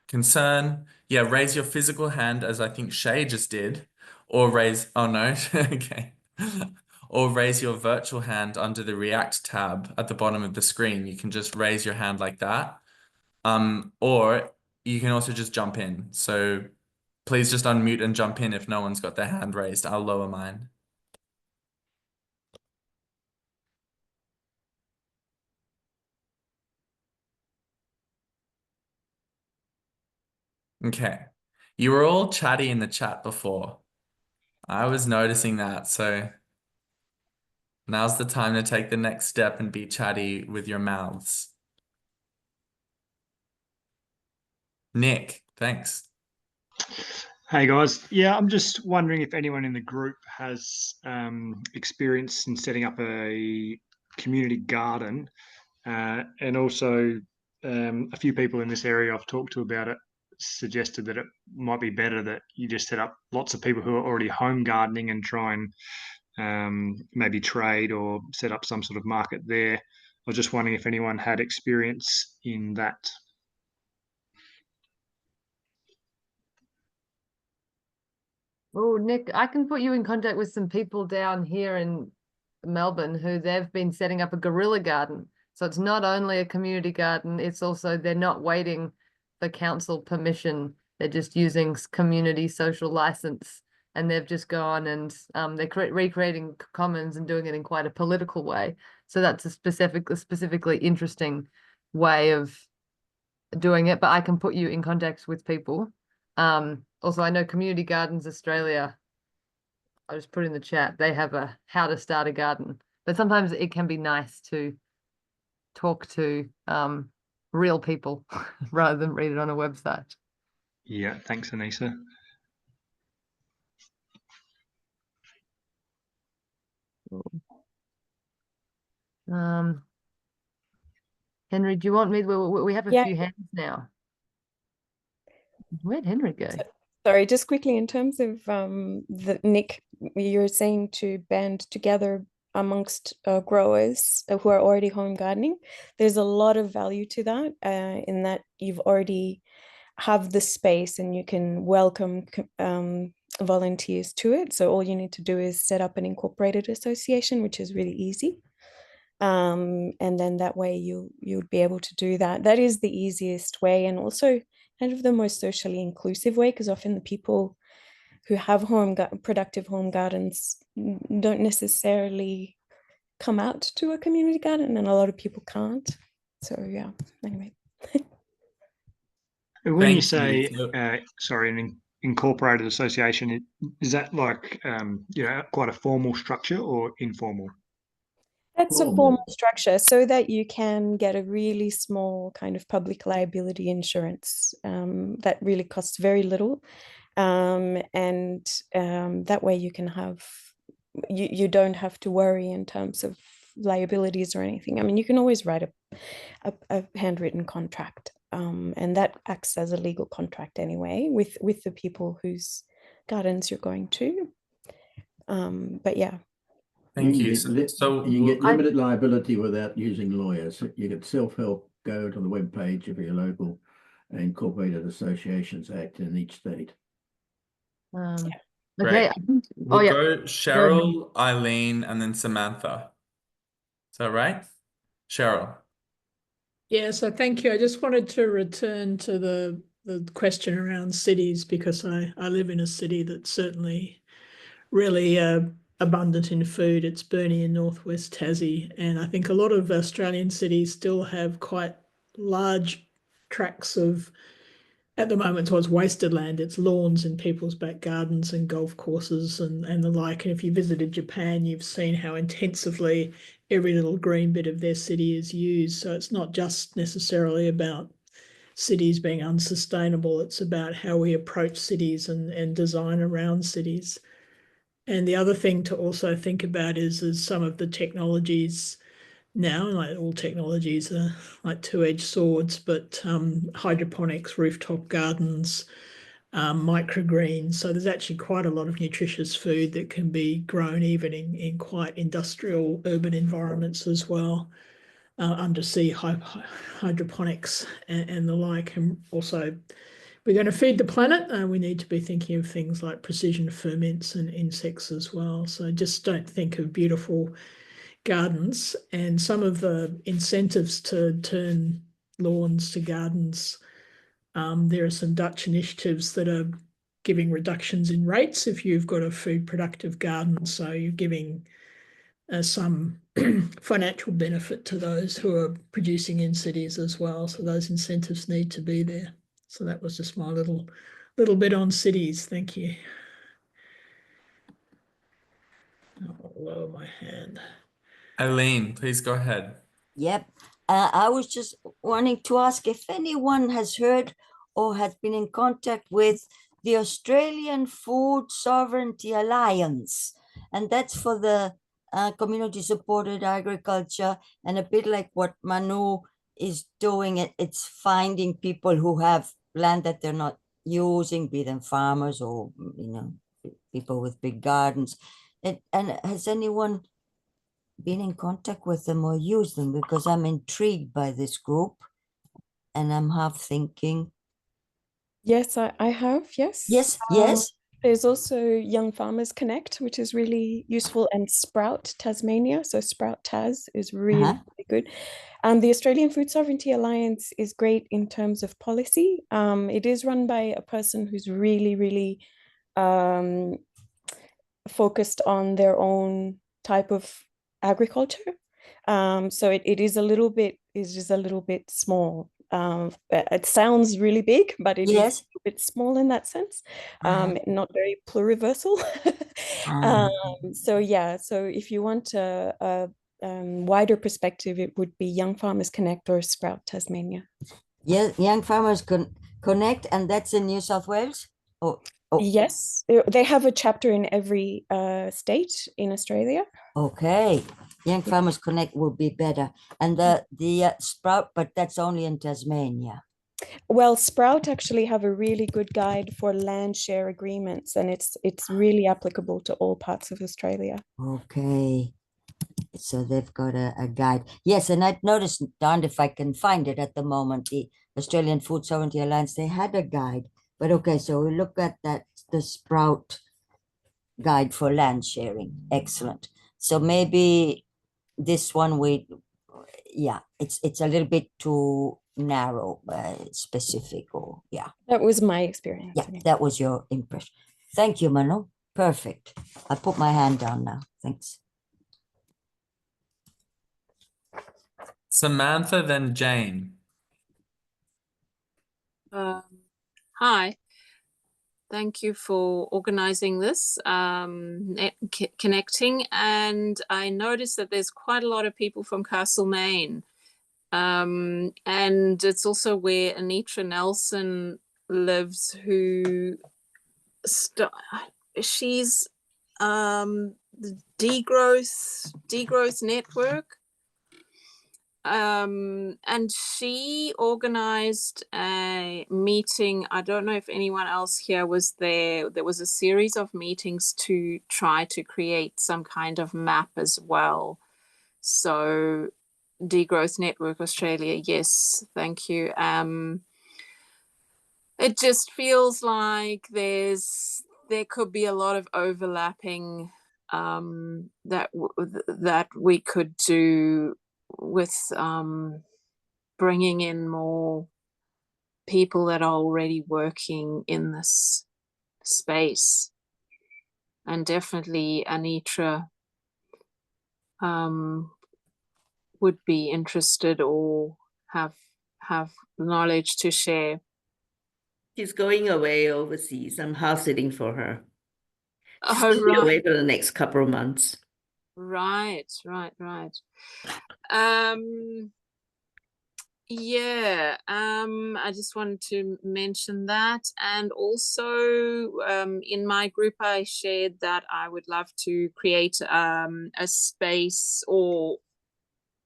concern, yeah, raise your physical hand, as I think Shay just did, or oh no, okay. Or raise your virtual hand under the React tab at the bottom of the screen. You can just raise your hand like that. Or you can also just jump in. So please just unmute and jump in if no one's got their hand raised. I'll lower mine. Okay. You were all chatty in the chat before. I was noticing that, so now's the time to take the next step and be chatty with your mouths. Nick, thanks. Hey guys, yeah, I'm just wondering if anyone in the group has experience in setting up a community garden And also a few people in this area I've talked to about it suggested that it might be better that you just set up lots of people who are already home gardening and try and maybe trade or set up some sort of market there. I was just wondering if anyone had experience in that. Oh, Nick, I can put you in contact with some people down here in Melbourne who they've been setting up a guerrilla garden. So it's not only a community garden, it's also they're not waiting for council permission. They're just using community social license, and they've just gone and they're recreating commons and doing it in quite a political way. So that's a specifically interesting way of doing it. But I can put you in contact with people. Also, I know Community Gardens Australia, I'll just put in the chat, they have a how to start a garden. But sometimes it can be nice to talk to real people rather than read it on a website. Yeah, thanks, Anisa. Henry, do you want me? We have a Yeah. few hands now. Where'd Henry go? Sorry, just quickly in terms of Nick, you're saying to band together amongst growers who are already home gardening. There's a lot of value to that in that you've already have the space and you can welcome volunteers to it. So all you need to do is set up an incorporated association, which is really easy. And then that way you'd be able to do that. That is the easiest way, and also kind of the most socially inclusive way, because often the people who have productive home gardens don't necessarily come out to a community garden, and a lot of people can't. So yeah, anyway. When you Thank say, you. sorry, an incorporated association, is that like, quite a formal structure or informal? That's a formal structure so that you can get a really small kind of public liability insurance that really costs very little. And that way you can have, you don't have to worry in terms of liabilities or anything. I mean, you can always write a handwritten contract, and that acts as a legal contract anyway with the people whose gardens you're going to. But yeah. Thank you. So you can get limited liability without using lawyers. You get self-help, go to the webpage of your local Incorporated Associations Act in each state. Okay. Great. We'll yeah. go Cheryl, Eileen, and then Samantha. Is that right? Cheryl. Yeah, so thank you. I just wanted to return to the question around cities, because I live in a city that's certainly really abundant in food. It's Burnie in northwest Tassie, and I think a lot of Australian cities still have quite large tracts of, at the moment, it's wasted land. It's lawns in people's back gardens and golf courses and the like. And if you visited Japan, you've seen how intensively every little green bit of their city is used. So it's not just necessarily about cities being unsustainable. It's about how we approach cities and design around cities. And the other thing to also think about is some of the technologies now, like all technologies are like two-edged swords, but hydroponics, rooftop gardens, microgreens. So there's actually quite a lot of nutritious food that can be grown even in quite industrial urban environments as well. Undersea hydroponics and the like. And also, we're going to feed the planet, and we need to be thinking of things like precision ferments and insects as well. So just don't think of beautiful gardens, and some of the incentives to turn lawns to gardens. There are some Dutch initiatives that are giving reductions in rates if you've got a food productive garden. So you're giving some financial benefit to those who are producing in cities as well. So those incentives need to be there. So that was just my little bit on cities. Thank you. I'll lower my hand. Eileen, please go ahead. Yep. I was just wanting to ask if anyone has heard or has been in contact with the Australian Food Sovereignty Alliance, and that's for the community supported agriculture, and a bit like what Manu is doing. It's finding people who have land that they're not using, be them farmers or people with big gardens. And has anyone been in contact with them or used them? Because I'm intrigued by this group, and I'm half thinking. Yes, I have. Yes. Yes. There's also Young Farmers Connect, which is really useful, and Sprout Tasmania. So Sprout Tas is really, really good. The Australian Food Sovereignty Alliance is great in terms of policy. It is run by a person who's really, really focused on their own type of agriculture. So it is a little bit small. It sounds really big, but it is a bit small in that sense. Not very pluriversal. So yeah, so if you want a wider perspective, it would be Young Farmers Connect or Sprout Tasmania. Yeah, Young Farmers Connect, and that's in New South Wales? Oh. Yes, they have a chapter in every state in Australia. Okay, Young Farmers Connect would be better. And the Sprout, but that's only in Tasmania. Well, Sprout actually have a really good guide for land share agreements, and it's really applicable to all parts of Australia. Okay, so they've got a guide. Yes, and I'd noticed, darned if I can find it at the moment, the Australian Food Sovereignty Alliance, they had a guide. But okay, so we look at that, the Sprout guide for land sharing. Excellent. So maybe this one it's a little bit too narrow, specific, or That was my experience. Yeah, that was your impression. Thank you, Manu. Perfect. I put my hand down now. Thanks. Samantha, then Jane. Hi. Thank you for organizing this, connecting. And I noticed that there's quite a lot of people from Castlemaine. And it's also where Anitra Nelson lives, who she's the Degrowth Network. And she organized a meeting. I don't know if anyone else here was there. There was a series of meetings to try to create some kind of map as well. So Degrowth Network Australia, yes, thank you. It just feels like there could be a lot of overlapping that we could do with bringing in more people that are already working in this space. And definitely Anitra would be interested or have knowledge to share. She's going away overseas. I'm house sitting for her. She's Oh, going away for the next couple of months. Right. Yeah, I just wanted to mention that. And also in my group, I shared that I would love to create a space, or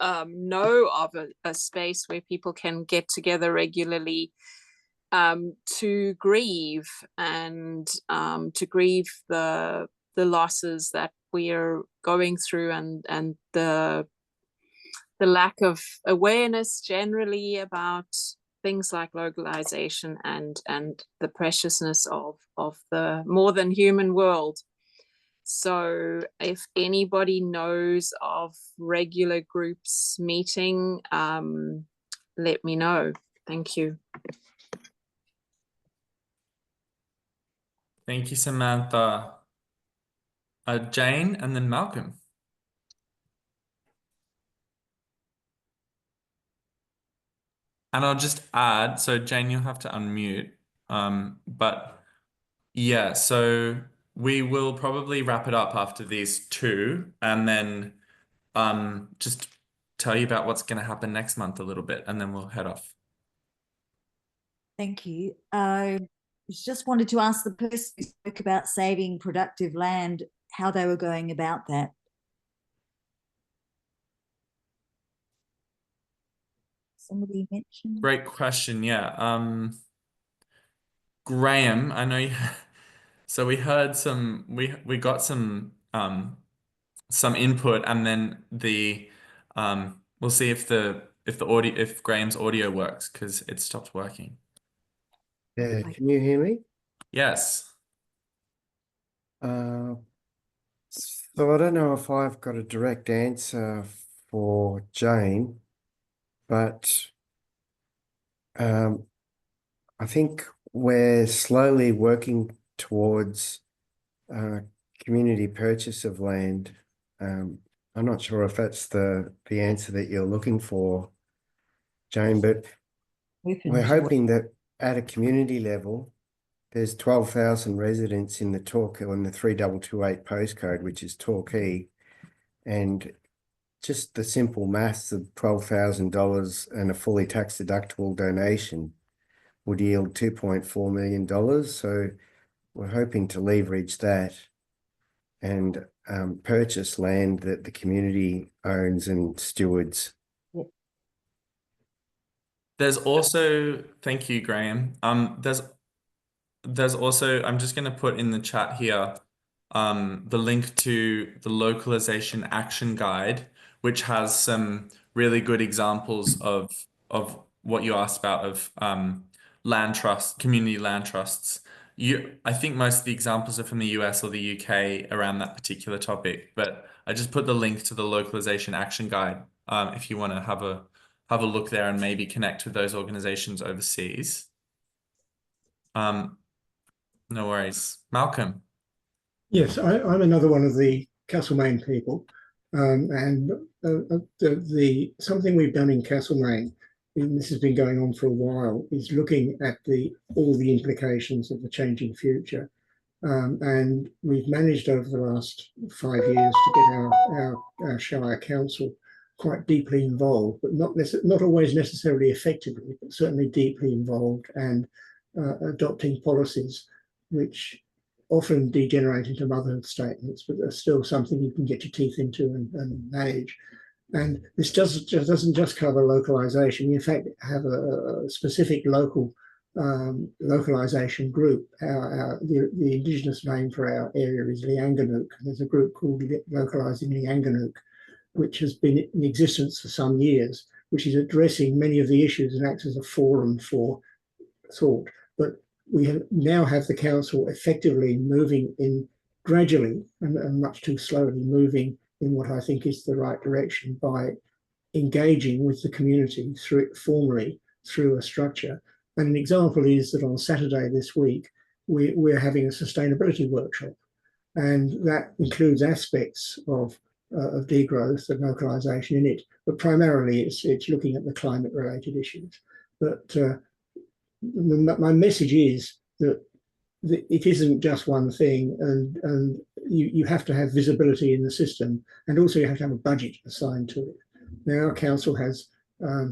know of a space where people can get together regularly to grieve, and to grieve the losses that we are going through, and the lack of awareness generally about things like localization and the preciousness of the more than human world. So if anybody knows of regular groups meeting, let me know. Thank you. Thank you, Samantha. Jane, and then Malcolm. And I'll just add, so Jane, you'll have to unmute. But yeah, so we will probably wrap it up after these two, and then just tell you about what's going to happen next month a little bit, and then we'll head off. Thank you. I just wanted to ask the person who spoke about saving productive land how they were going about that. somebody mentioned? Great question. Yeah. Graham, I know you, so we heard we got some input, and then we'll see if the audio, if Graham's audio works, because it stopped working. Yeah, can you hear me? Yes. So I don't know if I've got a direct answer for Jane, but I think we're slowly working towards community purchase of land. I'm not sure if that's the answer that you're looking for, Jane, but we're hoping that at a community level, there's 12,000 residents in the Torquay on the 3228 postcode, which is Torquay, and just the simple maths of $12,000 and a fully tax deductible donation would yield $2.4 million. So we're hoping to leverage that and purchase land that the community owns and stewards. There's also, thank you, Graham. There's also, I'm just going to put in the chat here the link to the localization action guide, which has some really good examples of what you asked about, of land trust, community land trusts. I think most of the examples are from the US or the UK around that particular topic, but I just put the link to the localization action guide if you want to have a look there and maybe connect with those organizations overseas. No worries. Malcolm. Yes, I'm another one of the Castlemaine people, and something we've done in Castlemaine, and this has been going on for a while, is looking at all the implications of the changing future, and we've managed over the last 5 years to get our Shire Council quite deeply involved, but not always necessarily effectively, but certainly deeply involved, and adopting policies which often degenerate into motherhood statements, but they're still something you can get your teeth into and manage. And this doesn't just cover localization. We in fact have a specific local localization group. The indigenous name for our area is Lianganook. There's a group called Localizing Lianganook, which has been in existence for some years, which is addressing many of the issues and acts as a forum for thought. But we now have the council effectively moving in gradually and much too slowly moving in what I think is the right direction by engaging with the community formally through a structure. And an example is that on Saturday this week, we're having a sustainability workshop, and that includes aspects of degrowth and localization in it, but primarily it's looking at the climate related issues. But my message is that it isn't just one thing, and you have to have visibility in the system, and also you have to have a budget assigned to it. Now our council has a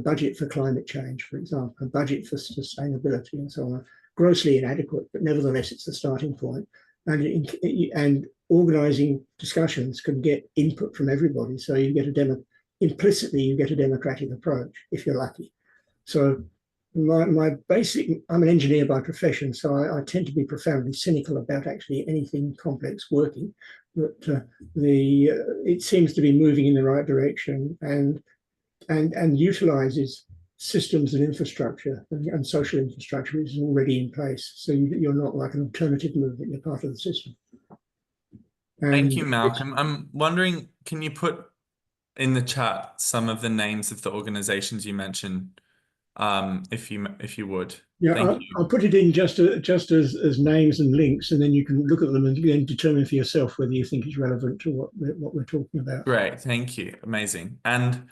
budget for climate change, for example, a budget for sustainability and so on, grossly inadequate, but nevertheless it's the starting point. And organising discussions can get input from everybody, so you get implicitly you get a democratic approach if you're lucky. So my basic, I'm an engineer by profession, so I tend to be profoundly cynical about actually anything complex working, but it seems to be moving in the right direction and utilises systems and infrastructure and social infrastructure which is already in place. So you're not like an alternative movement, you're part of the system. Thank you, Malcolm. I'm wondering, can you put in the chat some of the names of the organizations you mentioned, if you would? Yeah, I'll put it in just as names and links, and then you can look at them and then determine for yourself whether you think it's relevant to what we're talking about. Great, thank you. Amazing. And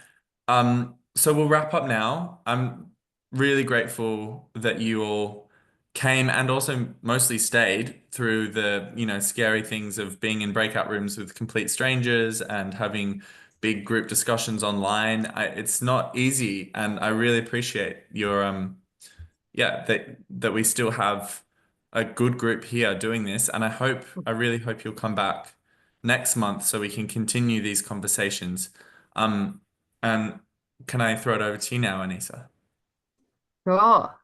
so we'll wrap up now. I'm really grateful that you all came and also mostly stayed through the, scary things of being in breakout rooms with complete strangers and having big group discussions online. It's not easy, and I really appreciate your that we still have a good group here doing this, and I really hope you'll come back next month so we can continue these conversations. And can I throw it over to you now, Anisa? Sure.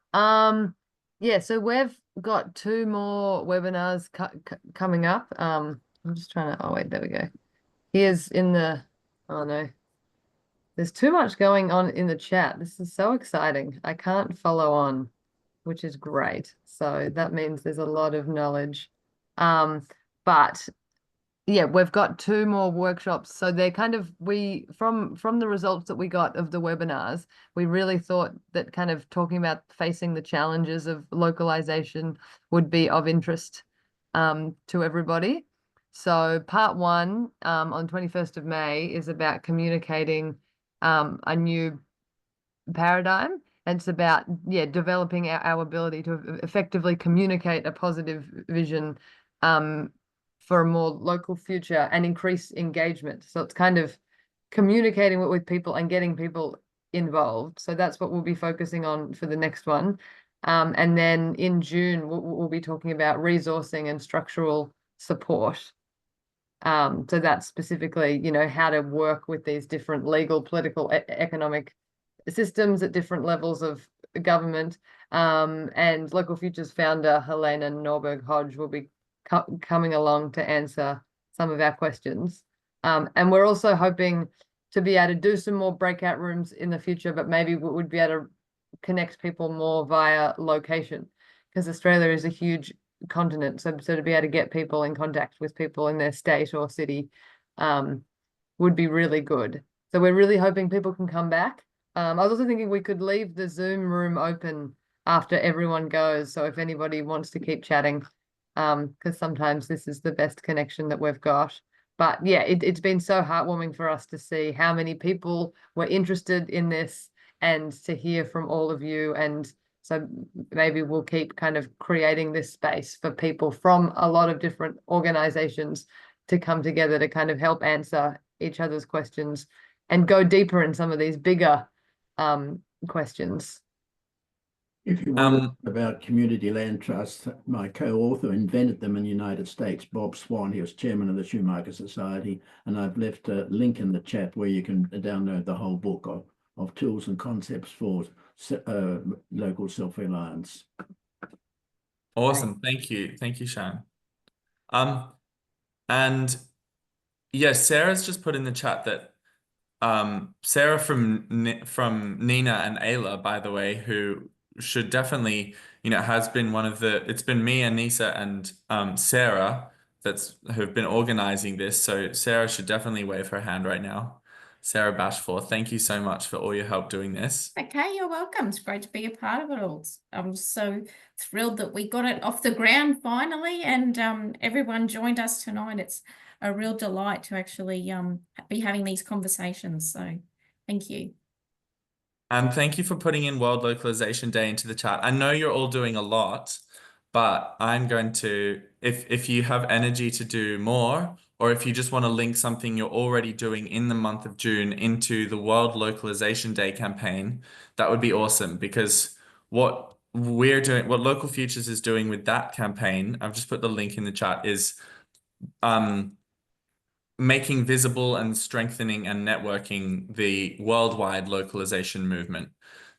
Yeah, so we've got 2 more webinars coming up. I'm just trying to, oh wait, there we go. Here's in the, oh no. There's too much going on in the chat. This is so exciting. I can't follow on, which is great. So that means there's a lot of knowledge. But yeah, we've got 2 more workshops. So they're kind of, from the results that we got of the webinars, we really thought that kind of talking about facing the challenges of localization would be of interest to everybody. So part 1 on 21st of May is about communicating a new paradigm. And it's about, yeah, developing our ability to effectively communicate a positive vision for a more local future and increase engagement. So it's kind of communicating with people and getting people involved. So that's what we'll be focusing on for the next one. And then in June, we'll be talking about resourcing and structural support. So that's specifically, you know, how to work with these different legal, political, economic systems at different levels of government. And Local Futures founder Helena Norberg-Hodge will be coming along to answer some of our questions. And we're also hoping to be able to do some more breakout rooms in the future, but maybe we would be able to connect people more via location, because Australia is a huge continent. So to be able to get people in contact with people in their state or city would be really good. So we're really hoping people can come back. I was also thinking we could leave the Zoom room open after everyone goes. So if anybody wants to keep chatting, because sometimes this is the best connection that we've got. But yeah, it's been so heartwarming for us to see how many people were interested in this and to hear from all of you. And so maybe we'll keep kind of creating this space for people from a lot of different organizations to come together to kind of help answer each other's questions and go deeper in some of these bigger questions. If you want about community land trusts, my co-author invented them in the United States, Bob Swan. He was chairman of the Schumacher Society, and I've left a link in the chat where you can download the whole book of tools and concepts for local self-reliance. Awesome. Thank you. Thank you, Sharon. And yes, Sarah's just put in the chat that Sarah from NENA and Ayla, by the way, who should definitely, you know, has been one of the, it's been me, Anisa, and Sarah who've been organizing this. So Sarah should definitely wave her hand right now. Sarah Bashforth, thank you so much for all your help doing this. Okay, you're welcome. It's great to be a part of it all. I'm so thrilled that we got it off the ground finally, and everyone joined us tonight. It's a real delight to actually be having these conversations. So thank you. And thank you for putting in World Localization Day into the chat. I know you're all doing a lot, but I'm going to, if you have energy to do more, or if you just want to link something you're already doing in the month of June into the World Localization Day campaign, that would be awesome, because what we're doing, what Local Futures is doing with that campaign, I've just put the link in the chat, is making visible and strengthening and networking the worldwide localization movement.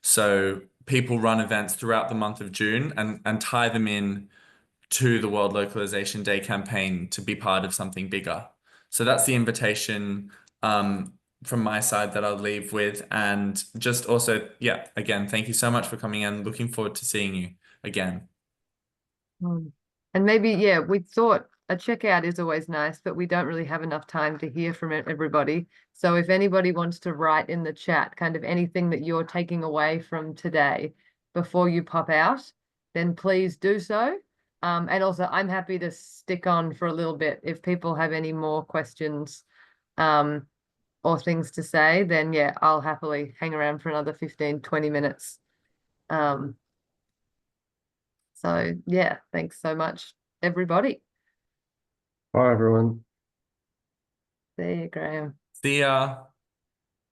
So people run events throughout the month of June and tie them in to the World Localization Day campaign to be part of something bigger. So that's the invitation from my side that I'll leave with. And just also, yeah, again, thank you so much for coming in. Looking forward to seeing you again. And maybe, yeah, we thought a checkout is always nice, but we don't really have enough time to hear from everybody. So if anybody wants to write in the chat kind of anything that you're taking away from today before you pop out, then please do so. And also I'm happy to stick on for a little bit if people have any more questions or things to say, then yeah, I'll happily hang around for another 15, 20 minutes. So yeah, thanks so much, everybody. Bye, everyone. See you, Graham. See ya.